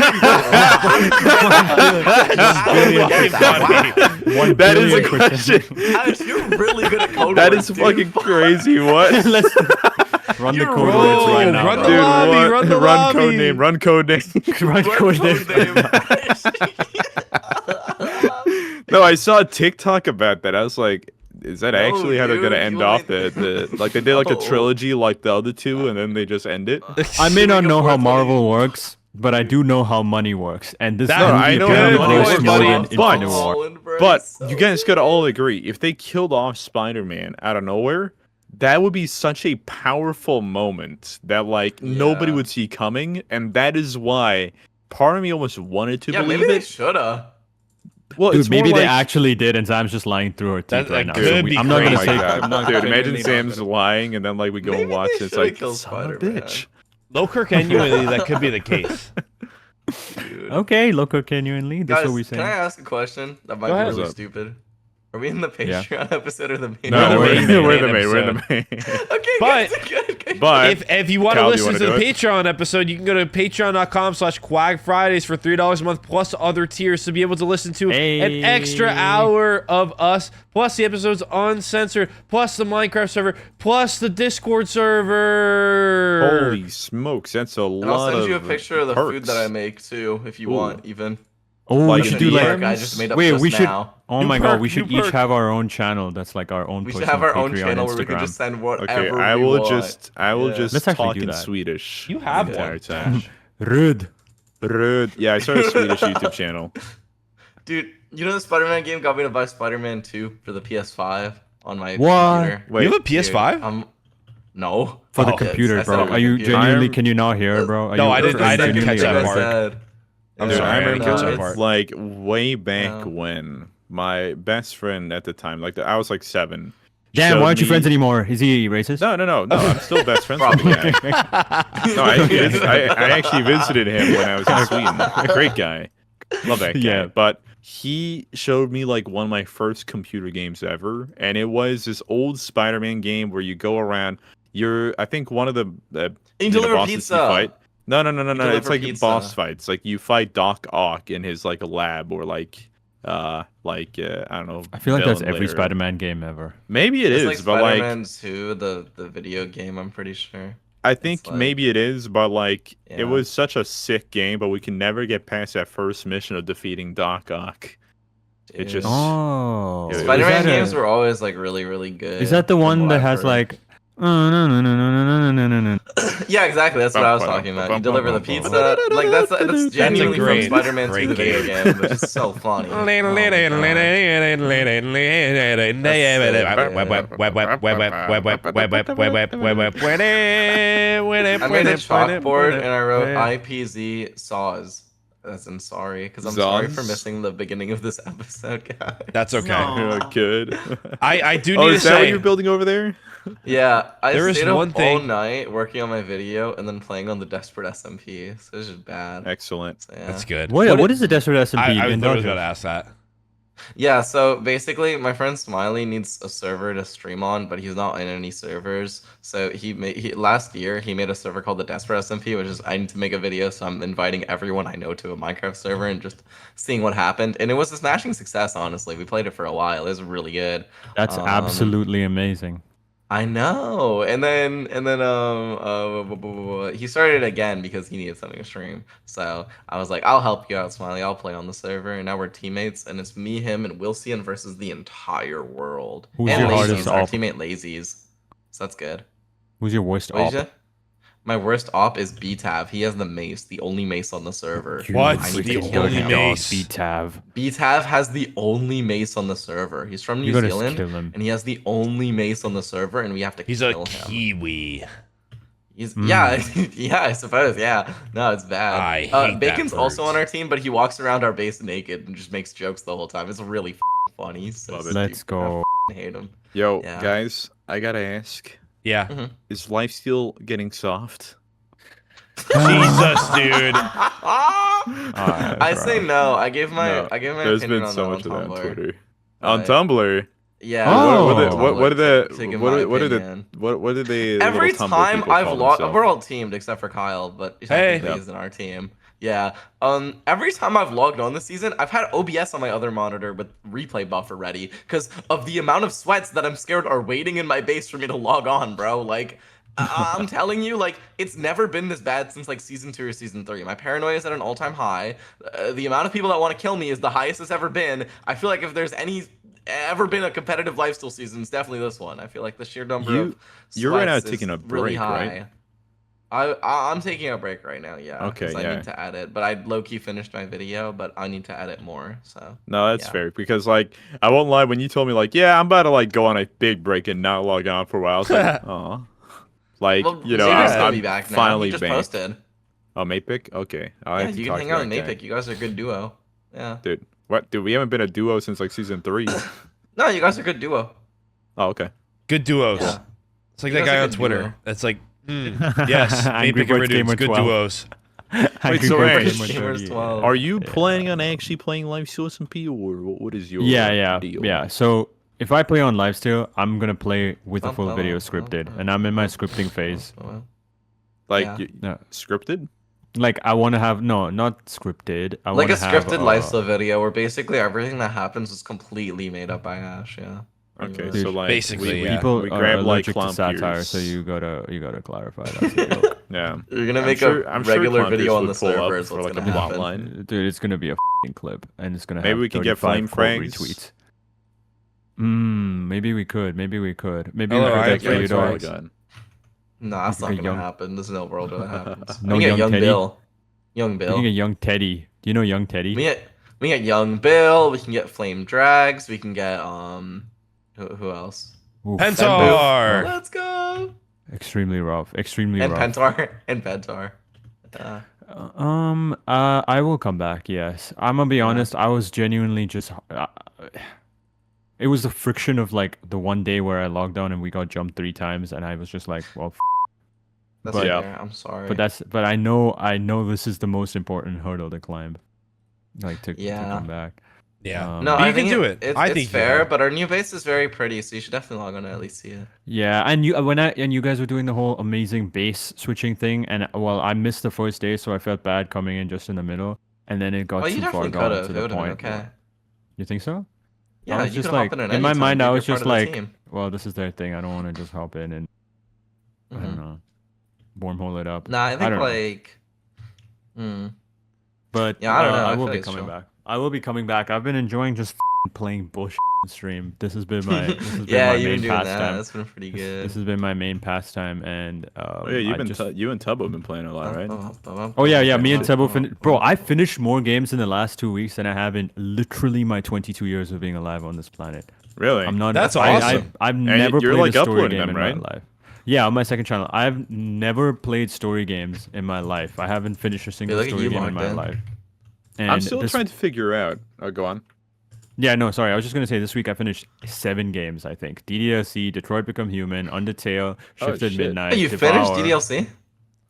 One That is a billion question. Alex, you're really good at code That words, is dude. fucking crazy. What? Let's run the You're code wrong. words right now. Run the bro. Dude, lobby, what? run the lobby. code name. Run code name. Run code name. No, I saw a TikTok about that. I was like, is that actually how they're dude, gonna you end off only- the like they did like a Oh. trilogy like the other two and then they just end it? I may not Make a know how fourth Marvel works, but I do know how money works, and this No, I movie know apparently how money goes works, more buddy, than but- Infinity War. But you guys gotta all agree, if they killed off Spider-Man out of nowhere, that would be such a powerful moment that like nobody Yeah. would see coming, and that is why part of me almost wanted to Yeah, believe maybe they it. shoulda. Well, Dude, it's maybe more they like, actually did, and Sam's just lying through her teeth That right now. could So be I'm not oh gonna my say. God. I'm not Dude, genuinely imagine not Sam's gonna- lying, and then like we go Maybe and watch they it. It's shoulda like killed son of a Spider-Man. bitch. Low genuinely, that could be the case. Dude. Okay, local genuinely. That's Guys, what we can I say. ask a question that might Go be ahead. really What's up? stupid? Are we in the Yeah. Patreon episode or the main? No, We're in the we're in the main main. We're in the episode. main. Okay, But- good. But If you want to Kyle, do you listen to wanna the do it? Patreon episode, you can go to patreon.com/Quag Fridays for $3 a month plus other tiers to be able to listen to an extra hour of us, plus the episodes uncensored, plus the Minecraft server, plus the Discord server. holy smokes, that's a And lot I'll send of you a picture of the food perks. that I make too, if you Ooh. want. Even. Oh, Like we should the do New like. York I just made up Wait, just we should. now. Oh New my perk, god, we should new each perk. have our own channel. That's like our own. We should personal have our own Patreon, channel where we Instagram. can just send whatever Okay, I we will want. just Yeah. Let's actually talk do in that. Swedish. You have the one. entire time. Rude. Rude. Yeah, I started a Swedish YouTube channel. Dude, you know the Spider-Man game got me to buy Spider-Man 2 for the PS5 on my What? computer. Wait, You have a PS5? Dude, no. For the Yes, computer, I said bro. on the Are you computer. genuinely? Can you not hear, bro? Are No, you, I didn't- are you I didn't genuinely catch that at part. work? I'm Dude, sorry, I I didn't remember catch that it's part. like way back Yeah. when my best friend at the time, like I was like 7. Damn, showed why aren't you me- friends anymore? Is he racist? No. I'm still best friends with the guy. No, I actually visited him when I was in Sweden. A great guy. Love that guy. Yeah. But he showed me like one of my first computer games ever, and it was this old Spider-Man game where you go around. I think one of the You deliver bosses pizza. you fight. No. deliver It's like pizza. boss fights. Like you fight Doc Ock in his like a lab, or I don't know. I feel like that's villain every lair. Spider-Man game ever. Maybe it It's is, like but like Spider-Man 2, the video game, I'm pretty sure. I think like- maybe it is, but like Yeah. it was such a sick game, but we can never get past that first mission of defeating Doc Ock. It Dude. just- Oh. It was Spider-Man Is that a- games were always like really, really good. Is that the from one what that I've has heard. like? No. Yeah, exactly. That's what I was talking about. You deliver the pizza. Like that's genuinely from great- Spider-Man 2, great the video game. game, which is so funny. Oh, I made a chalkboard and I wrote IPZ saws. That's in sorry, because I'm sorry for Zons? missing the beginning of this episode, guys. That's okay. Good. I do need Oh, to is that what say you're building over there? Yeah, I There is stayed up one all thing- night working on my video and then playing on the Desperate SMP. So it's just bad. Excellent. So, yeah. that's good. What is the Desperate SMP? I was in literally Dodgers? going to ask that. Yeah, so basically, my friend Smiley needs a server to stream on, but he's not in any servers. So last year he made a server called the Desperate SMP, which is I need to make a video, so I'm inviting everyone I know to a Minecraft server and just seeing what happened. And it was a smashing success, honestly. We played it for a while. It was really good. That's absolutely amazing. I know. And then he started again because he needed something to stream. So I was like, I'll help you out, Smiley. I'll play on the server. And now we're teammates, and it's me, him, and Wilson versus the entire world. Who's and your Lazy's, hardest our op? teammate Lazy's. So that's good. Who's your worst What op? did you say? My worst op is B-Tav. He has the mace, the only mace on the server. What? I need The to kill only him. mace? B-Tav. B-Tav has the only mace on the server. He's from New You gotta Zealand, kill him. and he has the only mace on the server, and we have to He's a kill him. Kiwi. He's yeah, yeah, I suppose, yeah. No, it's bad. I hate that Bacon's also bird. on our team, but he walks around our base naked and just makes jokes the whole time. It's really funny. So Love it. Let's go. I hate him. Yo, Yeah. guys, I gotta ask: Yeah. is Lifesteal getting soft? Jesus, dude. I say no. I gave my No, opinion there's been on so that much of on that on Tumblr. Twitter. On Right. Tumblr. Yeah. Oh. What did they? Every little Tumblr time people I've call logged, themselves? we're all teamed except for Kyle, but Hey. technically he's in our team. Yeah. Every time I've logged on this season, I've had OBS on my other monitor with replay buffer ready because of the amount of sweats that I'm scared are waiting in my base for me to log on, bro. Like, I'm telling you, like, it's never been this bad since like season 2 or season 3. My paranoia is at an all-time high. The amount of people that want to kill me is the highest it's ever been. I feel like if there's ever been a competitive Lifesteal season, it's definitely this one. I feel like the sheer number of You're right now sweats is taking a really break, high. right? I'm taking a break right now, yeah. Okay, 'cause I yeah. need to edit, but I low-key finished my video, but I need to edit more, so. No, that's Yeah. fair because like I won't lie, when you told me like, yeah, I'm about to like go on a big break and not log on for a while, I was like, aw. Like, Well, you know, Xavier's I'm, gonna I'm be back now. finally He just back. posted. Oh, Mapic? Okay. I'll Yeah, have to you talk can hang to out that in guy. Mapic. You guys are a good duo. Yeah. Dude, what? Dude, we haven't been a duo since like season 3. No, you guys are a good duo. Oh, okay. Good duos. Yeah. It's like You that guys guy are on good Twitter. duo. That's like, yes, Angry Mapic and Birds Reddoons, Gamer good 12. duos. Wait, so Angry Ash- Birds Gamer Gamers 30. 12. Are you planning on actually playing Lifesteal SMP or what is your deal? Yeah. So if I play on Lifesteal, I'm gonna play with a full video scripted, and I'm in my scripting phase. Like Yeah. No. scripted? Like I want to have not scripted. I Like a wanna have, scripted Lifesteal video where basically everything that happens is completely made up by Ash, yeah. Okay, Dude, so like basically, we, yeah. People we are grab like allergic to clown satire, peers. so you gotta clarify that. Yeah. You're gonna I'm make sure- a I'm sure regular clown video peers on the would pull up server is for what's like a gonna plot happen. line. Dude, it's gonna be a clip, and it's gonna Maybe have we could get 35 flame quote frags? retweets. Maybe we could. Maybe we could. Maybe Hello, we could I get have Fredo. frags. gun. No, that's not Okay, gonna young- happen. There's no world where that happens. No we get young young Teddy? Bill. Young We Bill. can get young Teddy. Do you know young Teddy? We can get Young Bill. We can get Flame Drags. We can get who else? Oof. Pentar. Let's go. Extremely rough. Extremely And rough. Pentar and Pentar. I will come back. Yes, I'm gonna be honest. I was genuinely just. It was the friction of like the one day where I logged on and we got jumped 3 times, and I was just like, well. That's But- fair. I'm sorry. But I know this is the most important hurdle to climb, like to come back. Yeah. no, But I you can think do it. It's I think you fair, can. but our new base is very pretty, so you should definitely log on to at least see it. Yeah, and you guys were doing the whole amazing base switching thing, and well, I missed the first day, so I felt bad coming in just in the middle, and then it got Well, you too far definitely gone could have. to It the would have been point. okay. You think so? Yeah, I was you just could like hop in at in my any time, mind, dude. I You're was part just of the like, team. well, this is their thing. I don't want to just hop in and I don't know, wormhole it up. Nah, I think don't know. like. But Yeah, I don't know. I I will feel be like it's coming chill. back. I will be coming back. I've been enjoying just playing bullshit on stream. This has been my Yeah, my you've main been doing that. pastime. That's been pretty good. This has been my main pastime, and Oh, yeah, you and Tubbo have been playing a lot, right? oh yeah, me and Tebo bro, I finished more games in the last 2 weeks than I have in literally my 22 years of being alive on this planet. Really? I'm not. That's I- awesome. I've never you're, played like, a story uploading game them, in right? my life. Yeah, on my second channel, I've never played story games in my life. I haven't finished a single look at story you, game in my Martin. life. And I'm still this- trying to figure out. Oh, go on. Yeah, no, sorry. I was just gonna say this week I finished 7 games. I think DDLC, Detroit Become Human, Undertale, Shifted shit. Midnight. Oh, you Devour. finished DDLC?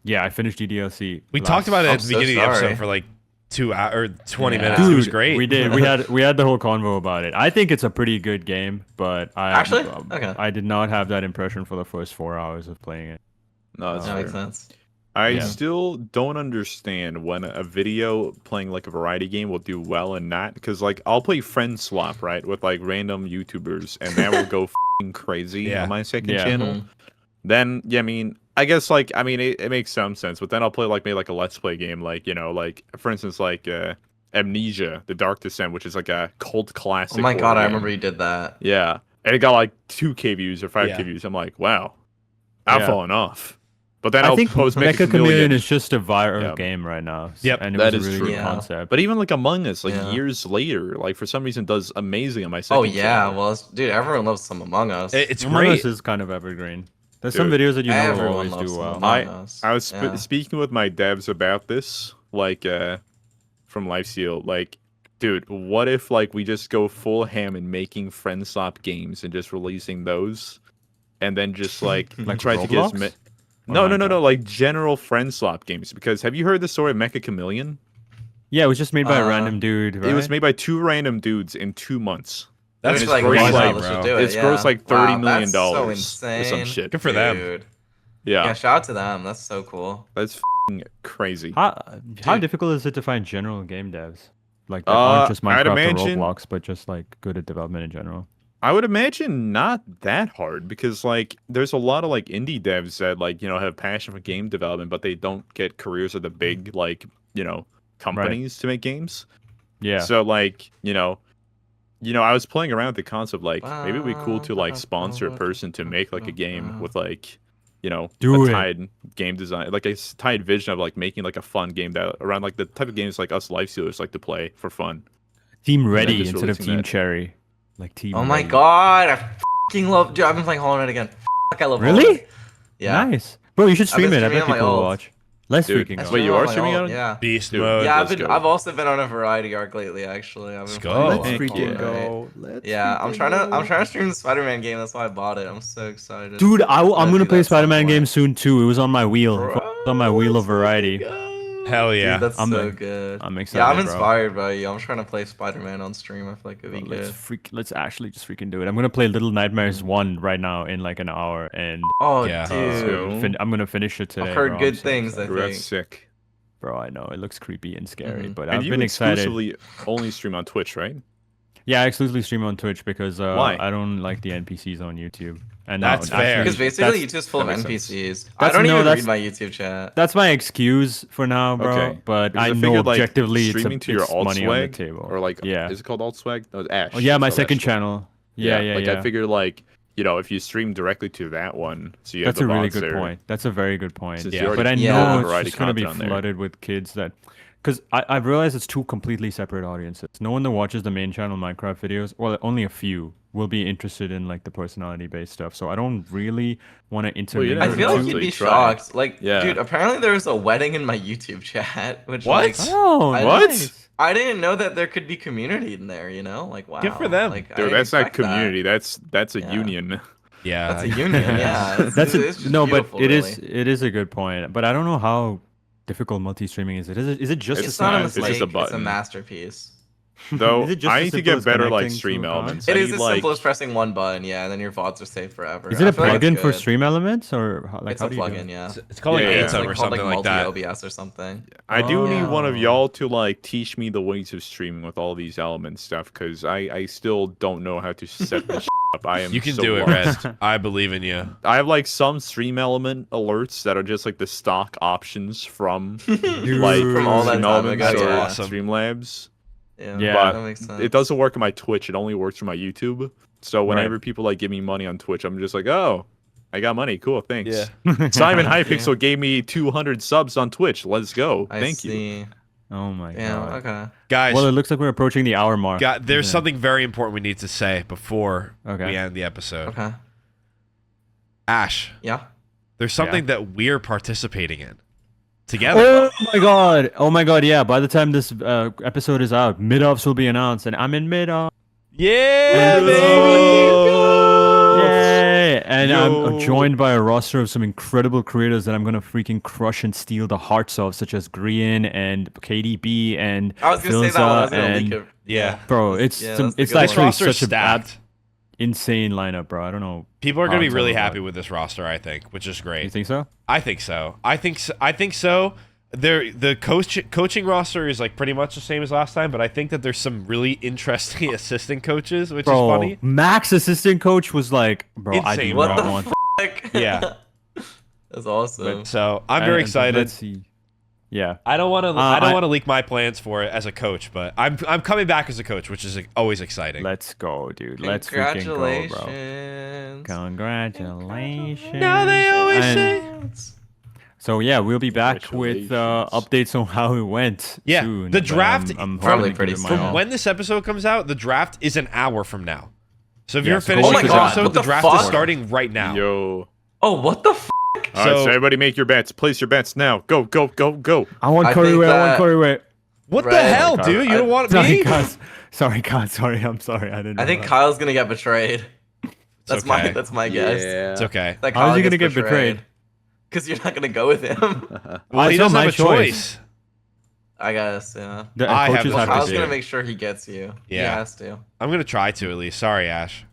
Yeah, I finished DDLC. We last- talked about it I'm at the so beginning of the sorry. episode for like 2 hours or 20 Yeah. minutes. It was Dude, great. We did. We had the whole convo about it. I think it's a pretty good game, but Actually? Okay. I did not have that impression for the first 4 hours of playing it. No, that's That fair. makes sense. I Yeah. still don't understand when a video playing like a variety game will do well and not, because like I'll play Friendslop, right, with like random YouTubers, and that will go f***ing crazy Yeah. on my second Yeah. channel. Mhm. Then yeah, I mean, I guess like it makes some sense, but then I'll play like maybe like a let's play game, like like for instance like Amnesia: The Dark Descent, which is like a cult classic. Oh my god, horror I game. remember you did that. Yeah, and it got like 2K views or 5K Yeah. views. I'm like, wow, I've Yeah. fallen off. But then I I'll think post Mecha Chameleon is just a viral Yeah. game right now. Yep, and it that was a is really true. good Yeah. concept. But even like Among Us, like Yeah. years later, like for some reason does amazing on my second Oh yeah, channel. well, dude, everyone loves some Among Us. It's Among great. Us is kind of evergreen. There's some Dude, videos that you know will Everyone always loves do some well. Among Us. I was Yeah. speaking with my devs about this, like from Lifesteal, like, dude, what if like we just go full ham in making Friendslop games and just releasing those, and then just like Like try to get as Roblox? many. Or No, Minecraft? like general Friendslop games. Because have you heard the story of Mecha Chameleon? Yeah, it was just made by a Uh, random dude. Right? It was made by 2 random dudes in 2 months. That's It's like, like, crazy, why not? bro. Let's just do it. It's grossed like $30 million that's so or insane. some shit. Good for them. Dude. Yeah, Yeah, shout out to them. That's so cool. that's f***ing crazy. How Dude. difficult is it to find general game devs? Like that Uh, aren't just I'd Minecraft or imagine- Roblox, but just like good at development in general. I would imagine not that hard, because like there's a lot of like indie devs that like have passion for game development, but they don't get careers at the big like companies to make games. Yeah. So like I was playing around with the concept like maybe it'd be cool to like sponsor a person to make like a game with like Do a it. tied game design, like a tied vision of like making like a fun game that around like the type of games like us Lifestealers like to play for fun. Team Ready just instead of releasing Team that. Cherry. Like Team Oh my Ready. god, I fucking love. Dude, I've been playing Hollow Knight again. Fuck, I love Hollow Really? Knight. Yeah. Nice. Bro, you should I've been stream it. I streaming bet on my people will old. watch. Let's Dude, freaking I go. Wait, you stream are on my streaming old, on it? Yeah. Beast Dude, mode. Yeah, let's go. I've also been on a variety arc lately. Actually, I've been Let's playing go. a lot Let's of freaking Hollow Knight. Let's Yeah, I'm freaking trying to. go. I'm trying to stream the Spider-Man game. That's why I bought it. I'm so excited. Dude, I'm Gotta gonna do play that some Spider-Man point. games soon too. It was on my wheel. Bro, It's on my wheel of variety. Hell yeah. Dude, that's I'm so a- good. I'm excited. Yeah, I'm bro. inspired by you. I'm trying to play Spider-Man on stream. I feel like it'd be good. Let's actually just freaking do it. I'm gonna play Little Nightmares 1 right now in like an hour, and Oh, Yeah. dude. I'm gonna finish it today. I've heard bro. I'm good so things. excited. I That's think. sick. Bro, I know it looks creepy and scary, Mhm. but And I've you been excited. exclusively only stream on Twitch, right? Yeah, I exclusively stream on Twitch because Why? I don't like the NPCs on YouTube. And That's fair. Because basically, that's- YouTube's full of that makes NPCs. I That's- don't no, even that's- read my YouTube chat. that's my excuse for now, bro. Okay. But Because I know figured, like, objectively streaming it's to your alt money on the swag, table. or like yeah. is it called alt swag? No, it's Ash. Oh yeah, It's my called second Ash Swag. channel. Yeah. Like I figured like if you stream directly to that one, so you That's have a the really bots good there. point. That's a very good point. Since you Yeah, already but I Yeah. know have it's variety just gonna be content on there. flooded with kids that because I've realized it's two completely separate audiences. No one that watches the main channel Minecraft videos, well, only a few will be interested in like the personality-based stuff. So I don't really want to intermingle. I feel like Actually you'd be try. shocked. Like, Yeah. dude, apparently there was a wedding in my YouTube chat. Which, What? Like, Oh, I- nice. I didn't know that there could be community in there. You know, like wow. Good for them. Like, I Dude, didn't that's not expect that. community. That's a Yeah. union. Yeah. That's a union. Yeah. That's it's just no, but beautiful, it really. is a good point. But I don't know how difficult multi-streaming is. Is it just It's It's a not a not, it's just a mistake. It's a button. masterpiece. Though Is it just I as need to simple get as better like connecting stream to a card? elements. It I is need, as like, simple as pressing one button, yeah, and then your VODs are saved forever. Is it I a feel like plugin it's for good. Stream Elements or like It's how a do you do plugin, it? yeah. It's called like Yeah, yeah. It's ATEM like or called something like like that. multi-OBS or something. I do need Oh. one of y'all to like teach me the ways of streaming with all these elements stuff because I still don't know how to set this up. I am You can so do it, lost. Red. I believe in you. I have like some stream element alerts that are just like the stock options from like From all that Stream time Elements ago, or yeah. awesome. Streamlabs. Yeah. But that makes sense. it doesn't work on my Twitch. It only works for my YouTube. So whenever Right. people like give me money on Twitch, I'm just like, oh, I got money. Cool, thanks. Yeah. Simon Yeah. Hypixel gave me 200 subs on Twitch. Let's go. I Thank you. see. Oh my Yeah, god. okay. Guys, Well, it looks like we're approaching the hour mark. there's Yeah. something very important we need to say before Okay. we end the episode. Okay. Ash, Yeah. there's something Yeah. that we're participating in together. Oh my god! Oh my god! Yeah. By the time this episode is out, mid-offs will be announced, and I'm in mid-off. Yeah, Let's baby! Yay! And I'm Yo. joined by a roster of some incredible creators that I'm gonna freaking crush and steal the hearts of, such as Grian and KDB and I was gonna say that one. I was gonna and leak it. Yeah. bro, it's Yeah, some, that's the it's good one. actually This roster's such a stacked. insane lineup, bro. I don't know. People are going to be Odds really on happy that. with this roster, I think, which is great. You think so? I think so. I think so. The coaching roster is like pretty much the same as last time, but I think that there's some really interesting assistant coaches, which Bro, is funny. Max assistant coach was like, bro, I Insane, do What not the want. Like, Yeah. That's awesome. But so I'm very And excited. Let's see. Yeah. I don't want to. I don't I- want to leak my plans for it as a coach, but I'm coming back as a coach, which is always exciting. Let's go, dude. Let's freaking go, bro. Congratulations. Congratulations. Now they always And say. so yeah, we'll be back with Congratulations. updates on how it went. Yeah, soon, the but draft- I'm Probably hoping to pretty give it my soon. all. When this episode comes out, the draft is an hour from now. So if Yeah, you're so finishing oh my this God, episode, what the the draft is fuck? starting right now. Yo. Oh, what the f? All right, So- so everybody make your bets. Place your bets now. Go, go, go, go. I want I Curry think Way. I want that- Curry Way. What the Red- hell, Sorry, dude? You don't want Sorry, me? guys. Sorry, God. Sorry. I'm sorry. I didn't. I know think that. Kyle's gonna get betrayed. That's okay. that's my guess. It's okay. That How is Kyle he gonna gets get betrayed? Because you're not gonna go with him. Well, he it's not doesn't my have a choice. I guess, yeah. The I have coaches the have choice. to Kyle's do gonna it. make sure he gets you. He Yeah. has to. I'm gonna try to at least. Sorry, Ash.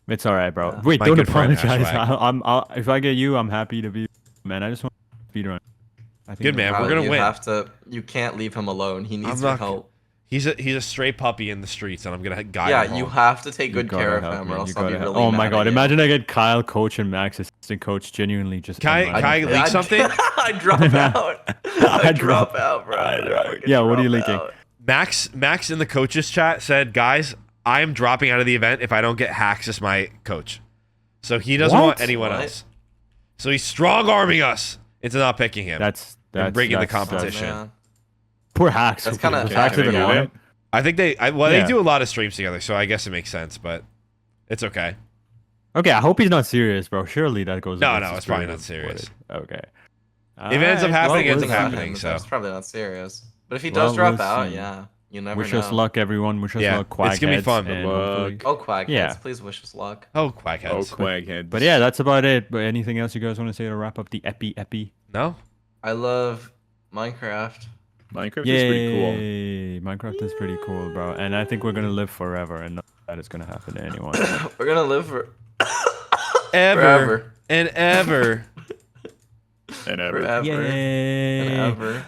It's all right, bro. Yeah. Wait, My don't good friend, apologize. Ashswag. If I get you, I'm happy to be. Man, I just want to speedrun. I think Good man. Kyle, We're gonna you win. have to. You can't leave him alone. He needs I'm your not- help. He's a stray puppy in the streets, and I'm gonna guide Yeah, him you home. have to take You good gotta care of help him, me, or you else I'll be gotta help- really Oh my mad god! at you. Imagine I get Kyle coach and Max assistant coach genuinely just. Can I- end my can I life. leak I'd- something? I drop out. I drop out, bro. Yeah, what are you leaking? Max in the coaches chat said, "Guys, I am dropping out of the event if I don't get Hacks as my coach." So he doesn't What? want anyone What? else. So he's strong arming us into not picking him. That's bringing the that's- competition. Man. Poor hacks. That's Okay, kinda- was yeah, hacks I even mean, on yeah. it? I think they Yeah. they do a lot of streams together, so I guess it makes sense, but it's okay. Okay, I hope he's not serious, bro. Surely that goes. No, against no, the it's probably spirit not of serious. what it- Okay. If it ends up Alright, happening, it well, ends up we'll see. happening. So That's probably not serious. But if he Well, does drop we'll out, see. yeah, you never Wish know. us luck, everyone. Wish us Yeah, luck, Quag it's gonna be heads, fun. and Luck. hopefully- Oh, Quag, Yeah. yeah. Please wish us luck. oh, quackheads. Oh, Quagheads. But yeah, that's about it. But anything else you guys want to say to wrap up the epi? No, I love Minecraft. Minecraft is pretty cool. Yay! Minecraft is pretty cool, bro. And I think we're gonna live forever, and none of that is gonna happen to anyone. We're gonna live for ever forever. and ever. And ever. Forever. Yay! And ever.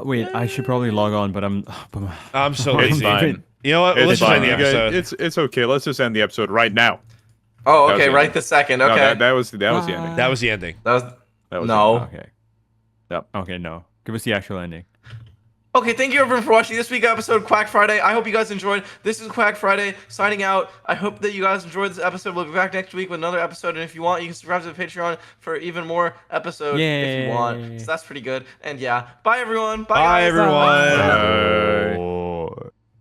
Wait. I should probably log on, but I'm. I'm so It's lazy. fine. You know what? It's Let's just fine. end the You guys- episode. it's okay. Let's just end the episode right now. Oh, That was okay. the Right ending. this second. No, Okay. that was the ending. That was the ending. That was That was no. Okay. Okay. No. Give us the actual ending. Okay, thank you everyone for watching this week's episode of Quag Friday. I hope you guys enjoyed. This is Quag Friday signing out. I hope that you guys enjoyed this episode. We'll be back next week with another episode. And if you want, you can subscribe to the Patreon for even more episodes if you want. So that's pretty good. And yeah, bye everyone. Bye, Bye guys. everyone. Bye.